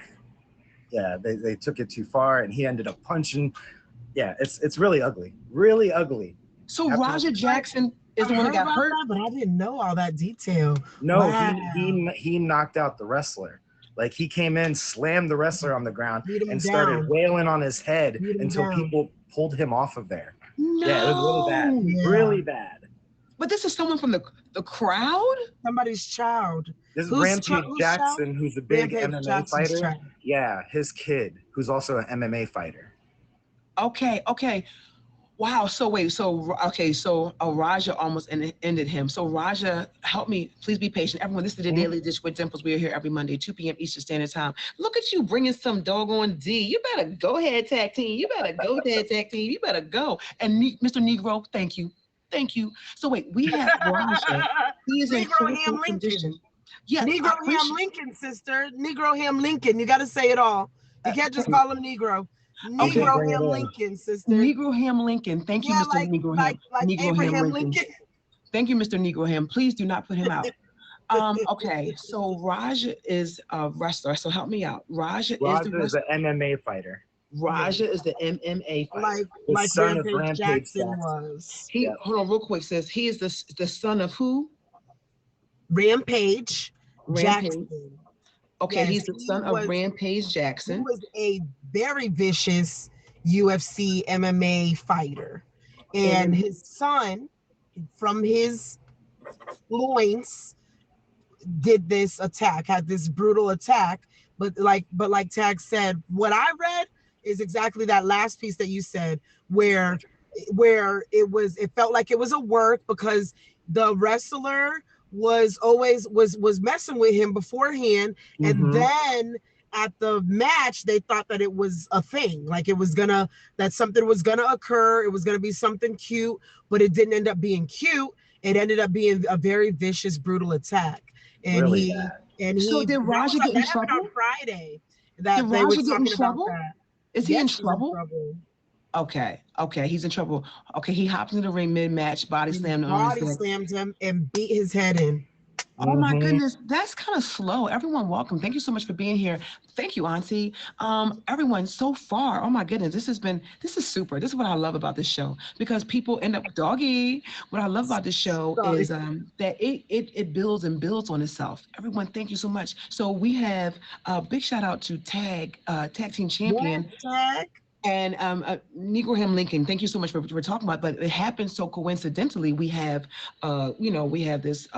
Speaker 4: they took it too far, and he ended up punching. It's really ugly.
Speaker 1: So Raja Jackson is the one that got hurt?
Speaker 3: That, but I didn't know all that detail.
Speaker 4: No,
Speaker 3: wow.
Speaker 4: he knocked out the wrestler. Like, he came in, slammed the wrestler on the ground, and started wailing on his head until people pulled him off of there.
Speaker 1: No.
Speaker 4: Yeah, it was really bad. Really bad.
Speaker 1: But this is someone from the crowd?
Speaker 3: Somebody's child.
Speaker 4: This is
Speaker 3: Who's
Speaker 4: Rampage
Speaker 3: who's
Speaker 4: Jackson, who's a big
Speaker 3: Rampage
Speaker 4: MMA
Speaker 3: Jackson's
Speaker 4: fighter.
Speaker 3: child.
Speaker 4: Yeah, his kid, who's also an MMA fighter.
Speaker 1: Okay, okay. Wow. So wait. So okay. So Raja almost ended him. So Raja, help me. Please be patient. Everyone, this is the Daily Dish with Dimples. We are here every Monday, 2 p.m. Eastern Standard Time. Look at you bringing some doggone D. You better go ahead, tag team. You better go ahead, tag team. You better go. And Mr. Negro, thank you. Thank you. So wait, we have Raja. He is in
Speaker 3: Negro
Speaker 1: critical
Speaker 3: Ham Lincoln.
Speaker 1: condition. Yes,
Speaker 3: Negro Ham Lincoln, sister. Negro Ham Lincoln. You got to say it all. You can't just call him Negro.
Speaker 1: Okay.
Speaker 3: Negro
Speaker 4: Bring it
Speaker 3: Ham
Speaker 4: in.
Speaker 3: Lincoln, sister.
Speaker 1: Negro Ham Lincoln. Thank you,
Speaker 3: Yeah,
Speaker 1: Mr. Negro Ham.
Speaker 3: like
Speaker 1: Negro
Speaker 3: Abraham
Speaker 1: Ham Lincoln.
Speaker 3: Lincoln.
Speaker 1: Thank you, Mr. Negro Ham. Please do not put him out. Okay, so Raja is a wrestler. So help me out. Raja is the
Speaker 4: Raja is
Speaker 1: wrestler.
Speaker 4: an MMA fighter.
Speaker 1: Raja is the MMA fighter.
Speaker 3: Like
Speaker 4: son of
Speaker 3: Rampage
Speaker 4: Rampage
Speaker 3: Jackson
Speaker 4: Jackson.
Speaker 3: was.
Speaker 1: He
Speaker 4: Yeah.
Speaker 1: hold on real quick. Says he is the son of who?
Speaker 3: Rampage Jackson.
Speaker 1: Okay,
Speaker 3: Yes,
Speaker 1: he's the
Speaker 3: he
Speaker 1: son of
Speaker 3: was-
Speaker 1: Rampage
Speaker 3: He
Speaker 1: Jackson.
Speaker 3: was a very vicious UFC MMA fighter. And his son, from his loins, did this attack, had this brutal attack. But like Tag said, what I read is exactly that last piece that you said, where it felt like it was a work because the wrestler was always was messing with him beforehand, and then at the match they thought that it was a thing, like that something was gonna occur, it was gonna be something cute, but it didn't end up being cute. It ended up being a very vicious, brutal attack. And
Speaker 4: Really
Speaker 3: he
Speaker 4: bad.
Speaker 3: and
Speaker 1: So
Speaker 3: he
Speaker 1: did Raja get in
Speaker 3: that happened
Speaker 1: trouble?
Speaker 3: on Friday. That
Speaker 1: Did
Speaker 3: they were
Speaker 1: Raja get in
Speaker 3: talking about
Speaker 1: trouble?
Speaker 3: that.
Speaker 1: Is he
Speaker 3: Yes,
Speaker 1: in
Speaker 3: he's
Speaker 1: trouble? Okay, he's in trouble. Okay, he hopped into the ring mid-match, body slammed him on his
Speaker 3: Body
Speaker 1: head.
Speaker 3: slammed him and beat his head in.
Speaker 1: Oh my
Speaker 4: Mhm.
Speaker 1: goodness, that's kind of slow. Everyone, welcome. Thank you so much for being here. Thank you, Auntie. Everyone, so far, oh my goodness, this is super. This is what I love about this show, because people end up doggy. What I love about this show is that it builds and builds on itself. Everyone, thank you so much. So we have a big shout out to Tag Team Champion.
Speaker 3: Tag.
Speaker 1: And Negro Ham Lincoln, thank you so much for what you were talking about. But it happened so coincidentally. We have, we have this.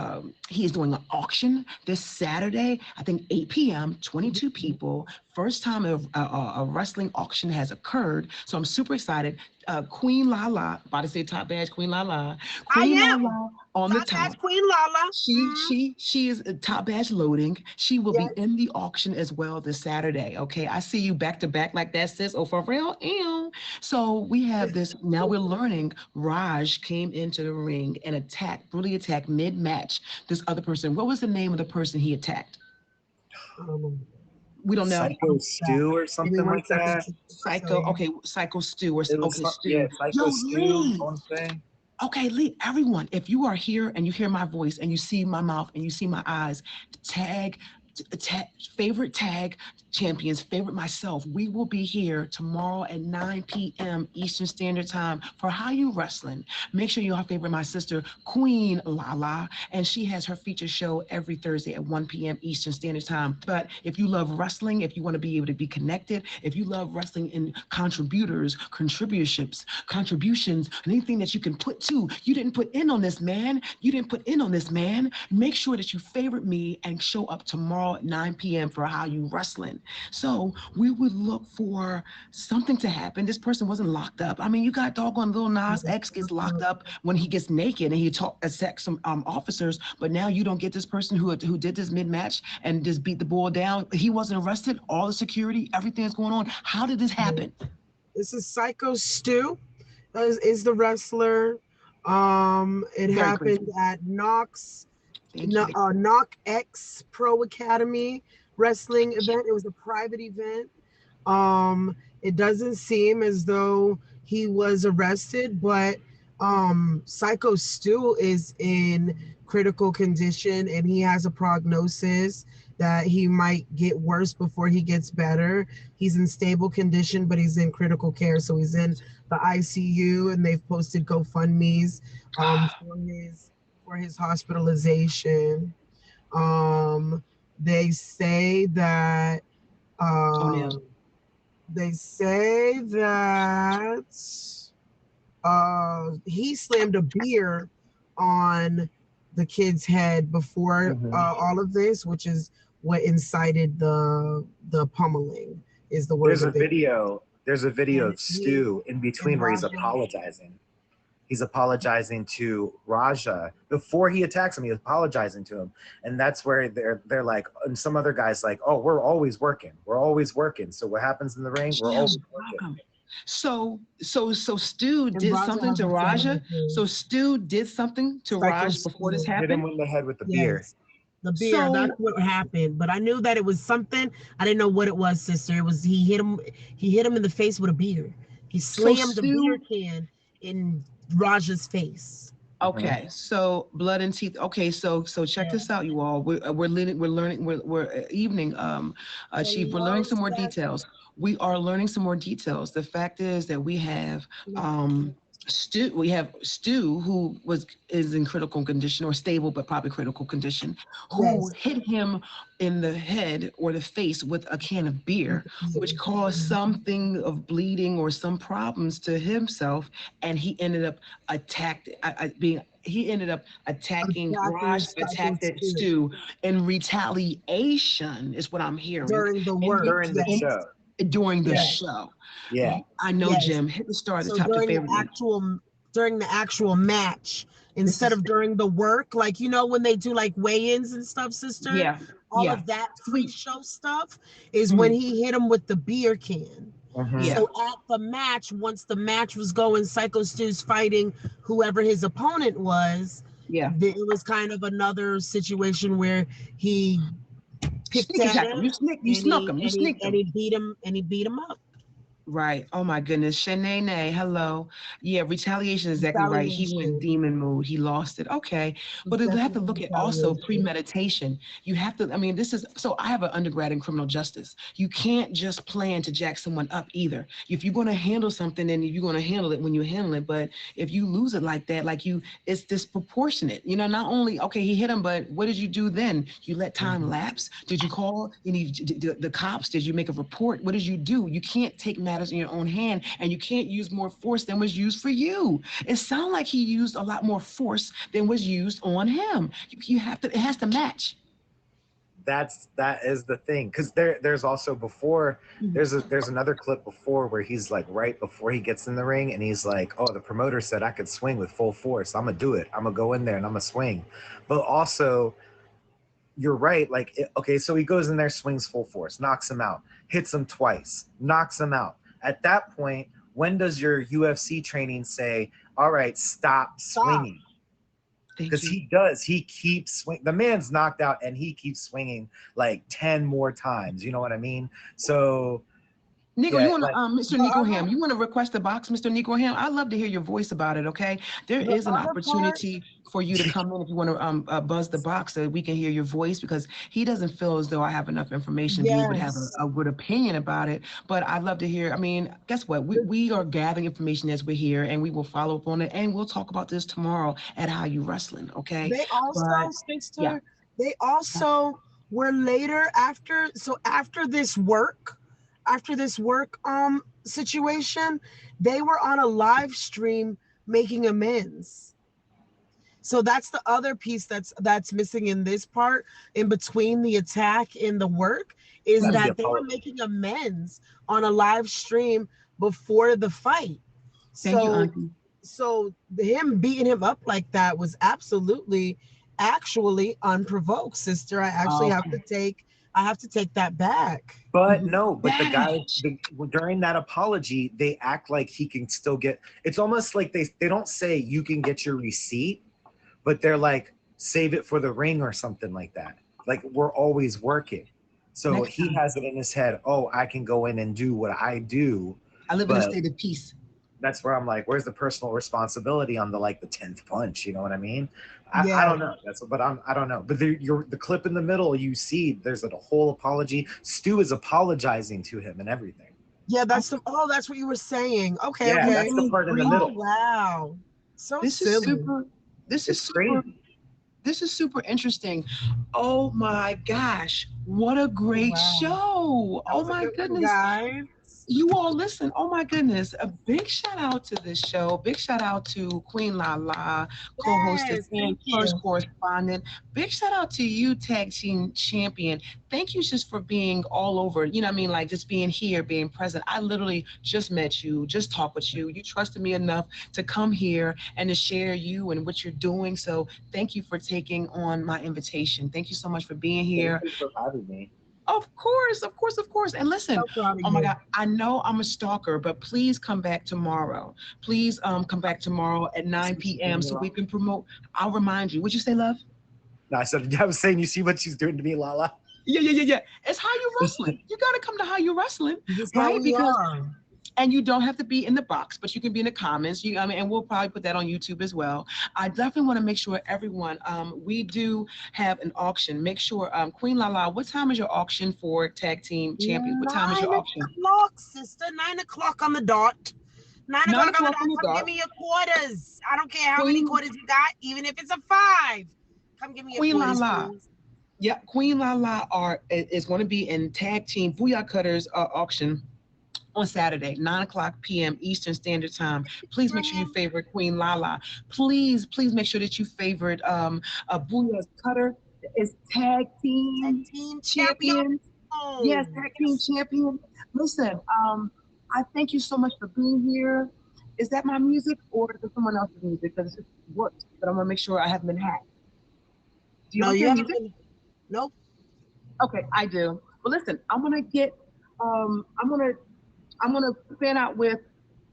Speaker 1: He is doing an auction this Saturday. I think 8 p.m. 22 people. First time a wrestling auction has occurred. So I'm super excited. Queen Lala, about to say top badge. Queen Lala. Queen Lala on the top.
Speaker 3: Queen Lala.
Speaker 1: She is top badge loading. She will be in the auction as well this Saturday. Okay, I see you back to back like that, sis. Oh, for real? Ew. So we have this. Now we're learning. Raj came into the ring and brutally attacked mid-match this other person. What was the name of the person he attacked? We don't know.
Speaker 4: Psycho Stu or something like that.
Speaker 1: Psycho Stu or
Speaker 4: It was
Speaker 1: Stu.
Speaker 4: Psycho Stu.
Speaker 1: Lee.
Speaker 4: I want to say.
Speaker 1: Okay, Lee, everyone, if you are here and you hear my voice and you see my mouth and you see my eyes, favorite tag champions, favorite myself, we will be here tomorrow at 9 p.m. Eastern Standard Time for How You Wrestling. Make sure you favorite my sister, Queen Lala, and she has her feature show every Thursday at 1 p.m. Eastern Standard Time. But if you love wrestling, if you want to be able to be connected, if you love wrestling in contributions, and anything that you can put to, you didn't put in on this, man. Make sure that you favorite me and show up tomorrow at 9 p.m. for How You Wrestling. So we would look for something to happen. This person wasn't locked up. I mean, you got doggone Lil Nas X gets locked up when he gets naked and he attacks some officers, but now you don't get this person who did this mid-match and just beat the bull down. He wasn't arrested. All the security, everything that's going on. How did this happen?
Speaker 3: This is Psycho Stu, is the wrestler. It happened at Knox X Pro Academy wrestling event. It was a private event. It doesn't seem as though he was arrested, but Psycho Stu is in critical condition and he has a prognosis that he might get worse before he gets better. He's in stable condition, but he's in critical care. So he's in the ICU and they've posted GoFundMe's for his hospitalization. They say that he slammed a beer on the kid's head before
Speaker 4: Mhm.
Speaker 3: all of this, which is what incited the pummeling. Is the word
Speaker 4: There's a
Speaker 3: that they
Speaker 4: video. There's a video
Speaker 3: and
Speaker 4: of
Speaker 3: he
Speaker 4: Stu in between
Speaker 3: and
Speaker 4: where he's
Speaker 3: Raja.
Speaker 4: apologizing. He's apologizing to Raja before he attacks him. He's apologizing to him, and that's where they're like, and some other guys like, oh, we're always working. We're always working. So what happens in the ring? We're
Speaker 1: Yeah,
Speaker 4: always working.
Speaker 1: welcome. So Stu
Speaker 3: And
Speaker 1: did
Speaker 3: Raja
Speaker 1: something
Speaker 3: has
Speaker 1: to
Speaker 3: a son
Speaker 1: Raja.
Speaker 3: with him.
Speaker 1: So Stu did something to
Speaker 3: Psycho
Speaker 1: Raj before this
Speaker 3: Stu.
Speaker 4: Hit him
Speaker 1: happened.
Speaker 4: in the head with the beer.
Speaker 3: Yes. The beer, that's
Speaker 1: So
Speaker 3: what happened. But I knew that it was something. I didn't know what it was, sister. It was he hit him in the face with a beer. He slammed the beer
Speaker 1: Stu.
Speaker 3: can in Raja's face.
Speaker 1: Okay, so blood and teeth. Okay, so check
Speaker 3: Yeah.
Speaker 1: this out, you all. We're learning. We're evening, Chief. We're learning some more details. We are learning some more details. The fact is that we have Stu. We have Stu, who is in critical condition or stable, but probably critical condition, who
Speaker 3: Yes.
Speaker 1: hit him in the head or the face with a can of beer, which caused something of bleeding or some problems to himself, and he ended up he ended up attacking Raj, attacked Stu in retaliation, is what I'm hearing.
Speaker 3: During the work.
Speaker 4: During the
Speaker 3: yes.
Speaker 4: show.
Speaker 1: During the
Speaker 3: Yes.
Speaker 1: show.
Speaker 4: Yeah.
Speaker 1: I know,
Speaker 3: Yes.
Speaker 1: Jim. Hit the star at the
Speaker 3: So
Speaker 1: top, your
Speaker 3: during
Speaker 1: favorite.
Speaker 3: the actual match, instead of during the work, like when they do like weigh-ins and stuff, sister.
Speaker 1: Yeah.
Speaker 3: All
Speaker 1: yeah.
Speaker 3: of that pre-show stuff is when he hit him with the beer can.
Speaker 4: Mhm.
Speaker 1: Yeah.
Speaker 3: So at the match, once the match was going, Psycho Stu's fighting whoever his opponent was.
Speaker 1: Yeah.
Speaker 3: It was kind of another situation where he picked at him.
Speaker 1: You snuck him. You sneaked him.
Speaker 3: And he beat him up.
Speaker 1: Right. Oh my goodness. Shanae, hello. Yeah, retaliation is exactly right. He went demon mood. He lost it. Okay. But you have to look at also premeditation. You have to, I have an undergrad in criminal justice. You can't just plan to jack someone up either. If you're going to handle something, then you're going to handle it when you handle it. But if you lose it like that, it's disproportionate. Not only, okay, he hit him, but what did you do then? You let time lapse? Did you call the cops? Did you make a report? What did you do? You can't take matters in your own hand, and you can't use more force than was used for you. It sounds like he used a lot more force than was used on him. It has to match.
Speaker 4: That is the thing, because there's also before there's another clip before where he's like right before he gets in the ring and he's like, oh, the promoter said I could swing with full force. I'm gonna do it. I'm gonna go in there and I'm gonna swing. But also, you're right. Okay, so he goes in there, swings full force, knocks him out, hits him twice, knocks him out. At that point, when does your UFC training say, all right, stop swinging? Because he keeps swinging. The man's knocked out and he keeps swinging like 10 more times. You know what I mean? So
Speaker 1: Nico, you want to, Mr. Nico Ham, you want to request a box, Mr. Nico Ham? I'd love to hear your voice about it, okay? There is an opportunity for you to come in if you want to buzz the box so that we can hear your voice, because he doesn't feel as though I have enough information to be able to have a good opinion about it. But I'd love to hear, guess what? We are gathering information as we're here, and we will follow up on it, and we'll talk about this tomorrow at How You Wrestling, okay?
Speaker 3: They also, sister, they also were later after this work situation, they were on a live stream making amends. So that's the other piece that's missing in this part, in between the attack and the work, is that they were making amends on a live stream before the fight.
Speaker 1: Thank you, Auntie.
Speaker 3: So him beating him up like that was actually unprovoked, sister. I actually have to take that back.
Speaker 4: But no, but the guy during that apology, they act like he can still get. It's almost like they don't say you can get your receipt, but they're like, save it for the ring or something like that. Like, we're always working. So he has it in his head, oh, I can go in and do what I do.
Speaker 1: I live in a state of peace.
Speaker 4: That's where I'm like, where's the personal responsibility on the 10th punch? You know what I mean? I don't know. I don't know. But the clip in the middle, you see there's a whole apology. Stu is apologizing to him and everything.
Speaker 3: Yeah, that's what you were saying. Okay,
Speaker 4: yeah,
Speaker 3: okay.
Speaker 4: That's the part in the middle.
Speaker 3: Oh, wow. So
Speaker 1: this
Speaker 3: silly.
Speaker 1: This is super interesting. Oh my gosh, what a great show. Oh my goodness.
Speaker 3: Guys.
Speaker 1: You all listen. Oh my goodness. A big shout out to this show. Big shout out to Queen Lala, co-hostess
Speaker 3: Yes,
Speaker 1: and
Speaker 3: thank
Speaker 1: first
Speaker 3: you.
Speaker 1: correspondent. Big shout out to you, tag team champion. Thank you just for being all over. You know what I mean? Like just being here, being present. I literally just met you, just talked with you. You trusted me enough to come here and to share you and what you're doing. So thank you for taking on my invitation. Thank you so much for being
Speaker 4: Thank
Speaker 1: here.
Speaker 4: you for having me.
Speaker 1: Of course, of course, of course. And listen,
Speaker 3: So proud of
Speaker 1: oh my
Speaker 3: you.
Speaker 1: God, I know I'm a stalker, but please come back tomorrow. Please come back tomorrow at 9 p.m. so we can promote. I'll remind you. What'd you say, love?
Speaker 4: No, I was saying, you see what she's doing to me, Lala?
Speaker 1: Yeah, yeah, yeah, yeah. It's How You Wrestling. You got to come to How You Wrestling,
Speaker 3: This is how
Speaker 1: right?
Speaker 3: we
Speaker 1: Because
Speaker 3: are.
Speaker 1: and you don't have to be in the box, but you can be in the comments. I mean, and we'll probably put that on YouTube as well. I definitely want to make sure everyone, we do have an auction. Make sure, Queen Lala, what time is your auction for Tag Team Champions? What time is your
Speaker 3: 9
Speaker 1: auction?
Speaker 3: o'clock, sister. 9 o'clock on the dot. 9
Speaker 1: 9
Speaker 3: o'clock on the
Speaker 1: o'clock
Speaker 3: dot.
Speaker 1: on the
Speaker 3: Come
Speaker 1: dot.
Speaker 3: give me your quarters. I don't care how many
Speaker 1: Queen,
Speaker 3: quarters you got, even if it's a 5. Come give me your
Speaker 1: Queen
Speaker 3: quarters,
Speaker 1: Lala.
Speaker 3: please.
Speaker 1: Yeah, Queen Lala is going to be in Tag Team Booyah Cutters auction on Saturday, 9 o'clock p.m. Eastern Standard Time. Please make sure you favorite Queen Lala. Please, please make sure that you favorite Booyah's Cutter. It's Tag
Speaker 3: Tag
Speaker 1: Team
Speaker 3: team champion.
Speaker 1: Champion. Yes, Tag Team Champion. Listen, I thank you so much for being here. Is that my music or is it someone else's music? Because it worked, but I'm gonna make sure I haven't been hacked. Do you
Speaker 3: No,
Speaker 1: like
Speaker 3: you
Speaker 1: your
Speaker 3: haven't
Speaker 1: music?
Speaker 3: been. Nope.
Speaker 1: Okay, I do. Well, listen, I'm gonna get, I'm gonna fan out with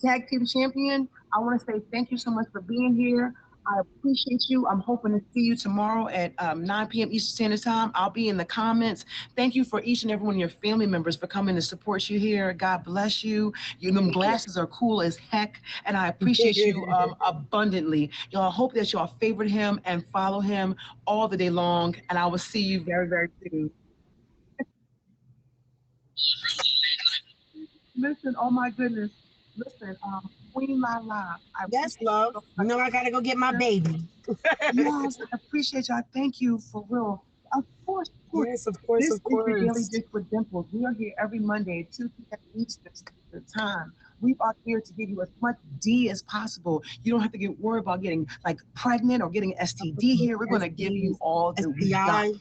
Speaker 1: Tag Team Champion. I want to say thank you so much for being here. I appreciate you. I'm hoping to see you tomorrow at 9 p.m. Eastern Standard Time. I'll be in the comments. Thank you for each and every one of your family members for coming to support you here. God bless you. Them glasses are cool as heck, and I appreciate you abundantly. Y'all hope that y'all favorite him and follow him all the day long, and I will see you very, very soon. Listen, oh my goodness. Listen, Queen Lala, I
Speaker 3: Yes,
Speaker 1: appreciate you
Speaker 3: love.
Speaker 1: so
Speaker 3: You
Speaker 1: much.
Speaker 3: know I gotta go get my baby.
Speaker 1: Yes, I appreciate y'all. Thank you for real. Of course, of course.
Speaker 3: Yes, of course,
Speaker 1: This
Speaker 3: of
Speaker 1: is the Daily
Speaker 3: course.
Speaker 1: Dish with Dimples. We are here every Monday at 2 p.m. Eastern Standard Time. We are here to give you as much D as possible. You don't have to get worried about getting like pregnant or getting STD here. We're going to give you all that we got.
Speaker 3: STI.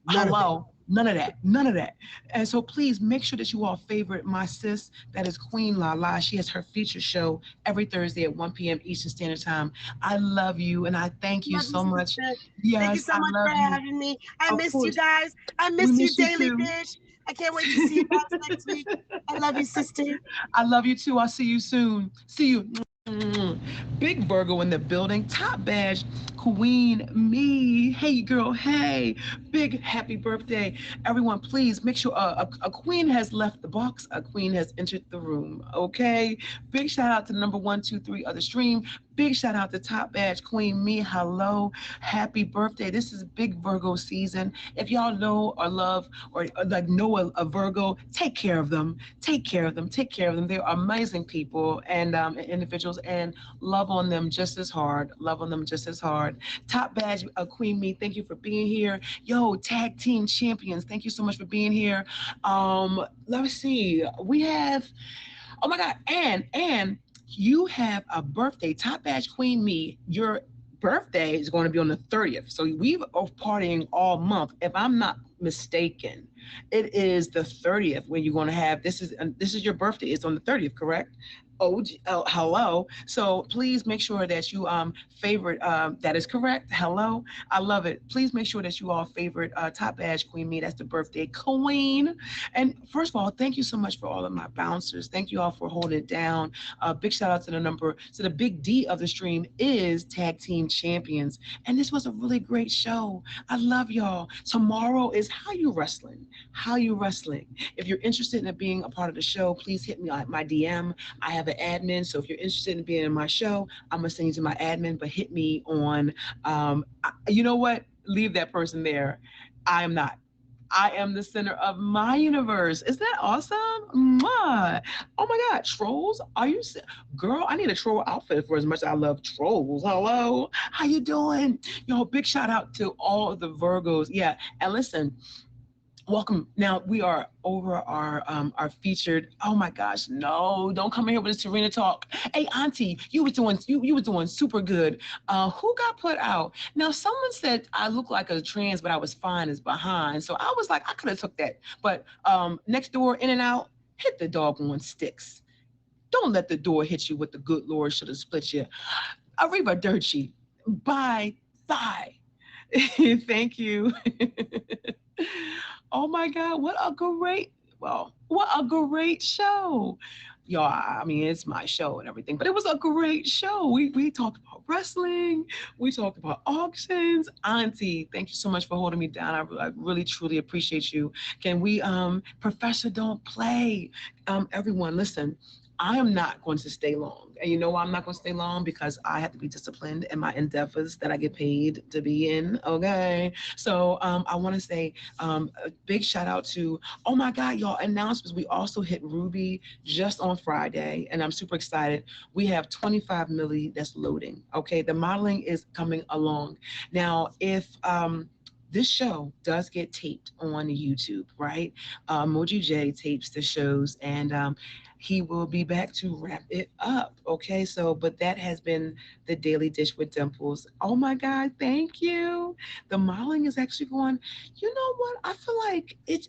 Speaker 3: None of it.
Speaker 1: Hello. None of that. None of that. And so please make sure that you all favorite my sis, that is Queen Lala. She has her feature show every Thursday at 1 p.m. Eastern Standard Time. I love you and I thank you
Speaker 3: Love you,
Speaker 1: so much.
Speaker 3: sister. Thank you
Speaker 1: Yes,
Speaker 3: so
Speaker 1: I
Speaker 3: much
Speaker 1: love
Speaker 3: for
Speaker 1: you.
Speaker 3: having me. I
Speaker 1: Of
Speaker 3: missed you
Speaker 1: course.
Speaker 3: guys. I
Speaker 1: We
Speaker 3: miss you,
Speaker 1: miss you
Speaker 3: Daily
Speaker 1: too.
Speaker 3: Dish. I can't wait to see you guys next week. I love you, sister.
Speaker 1: I love you too. I'll see you soon. See you. Big Virgo in the building. Top badge, Queen Me. Hey, girl. Hey. Big happy birthday. Everyone, please make sure a queen has left the box. A queen has entered the room. Okay. Big shout out to number 123 of the stream. Big shout out to Top Badge Queen Me. Hello. Happy birthday. This is big Virgo season. If y'all know or love or like know a Virgo, take care of them. Take care of them. Take care of them. They're amazing people and individuals, and love on them just as hard. Love on them just as hard. Top Badge Queen Me, thank you for being here. Yo, Tag Team Champions, thank you so much for being here. Let me see. We have, oh my God, and you have a birthday. Top Badge Queen Me, your birthday is going to be on the 30th. So we've partying all month. If I'm not mistaken, it is the 30th when you're going to have, this is your birthday. It's on the 30th, correct? Oh, hello. So please make sure that you favorite, that is correct. Hello. I love it. Please make sure that you all favorite Top Badge Queen Me. That's the birthday queen. And first of all, thank you so much for all of my bouncers. Thank you all for holding it down. Big shout out to the number. So the big D of the stream is Tag Team Champions. And this was a really great show. I love y'all. Tomorrow is How You Wrestling. How You Wrestling. If you're interested in being a part of the show, please hit me on my DM. I have an admin, so if you're interested in being in my show, I'm gonna send you to my admin, but hit me on, you know what? Leave that person there. I am not. I am the center of my universe. Is that awesome? Mwah. Oh my God, trolls? Are you, girl? I need a troll outfit for as much as I love trolls. Hello, how you doing? Yo, big shout out to all the Virgos. Yeah, and listen, Welcome. Now we are over our featured. Oh my gosh, no! Don't come in here with this Serena talk. Hey, Auntie, you were doing super good. Who got put out? Now someone said I look like a trans, but I was fine as behind. So I was like, I could have took that. But next door, in and out, hit the doggone sticks. Don't let the door hit you with the good Lord should have split you. Arrivederci. Bye. Bye. Thank you. Oh my God, what a great show. Y'all, I mean, it's my show and everything, but it was a great show. We talked about wrestling, we talked about auctions. Auntie, thank you so much for holding me down. I really truly appreciate you. Can we Professor Don't Play? Everyone, listen. I am not going to stay long. And you know why I'm not going to stay long? Because I have to be disciplined in my endeavors that I get paid to be in. Okay. So I want to say a big shout out to, oh my God, y'all, announcements. We also hit Ruby just on Friday, and I'm super excited. We have 25 milli that's loading. Okay. The modeling is coming along. Now, if this show does get taped on YouTube, right? Moji J tapes the shows, and he will be back to wrap it up. Okay, so but that has been the Daily Dish with Dimples. Oh my God, thank you. The modeling is actually going. You know what? I feel like it's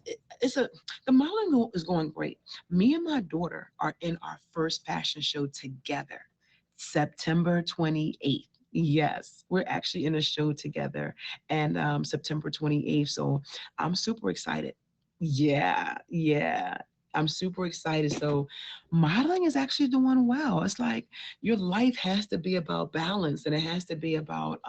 Speaker 1: a the modeling is going great. Me and my daughter are in our first fashion show together, September 28th. Yes, we're actually in a show together, and September 28th. So I'm super excited. Yeah, yeah. I'm super excited. So modeling is actually doing well. It's like your life has to be about balance, and it has to be about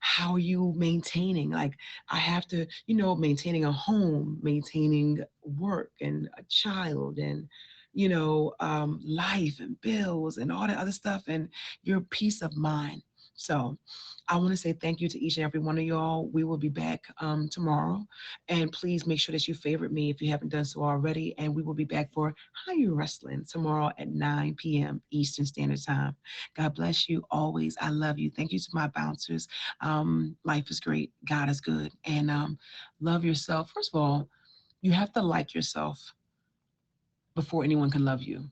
Speaker 1: how you maintaining. Like I have to, maintaining a home, maintaining work and a child and life and bills and all that other stuff and your peace of mind. So I want to say thank you to each and every one of y'all. We will be back tomorrow. And please make sure that you favorite me if you haven't done so already. And we will be back for How You Wrestling tomorrow at 9 p.m. Eastern Standard Time. God bless you always. I love you. Thank you to my bouncers. Life is great. God is good. And love yourself. First of all, you have to like yourself before anyone can love you.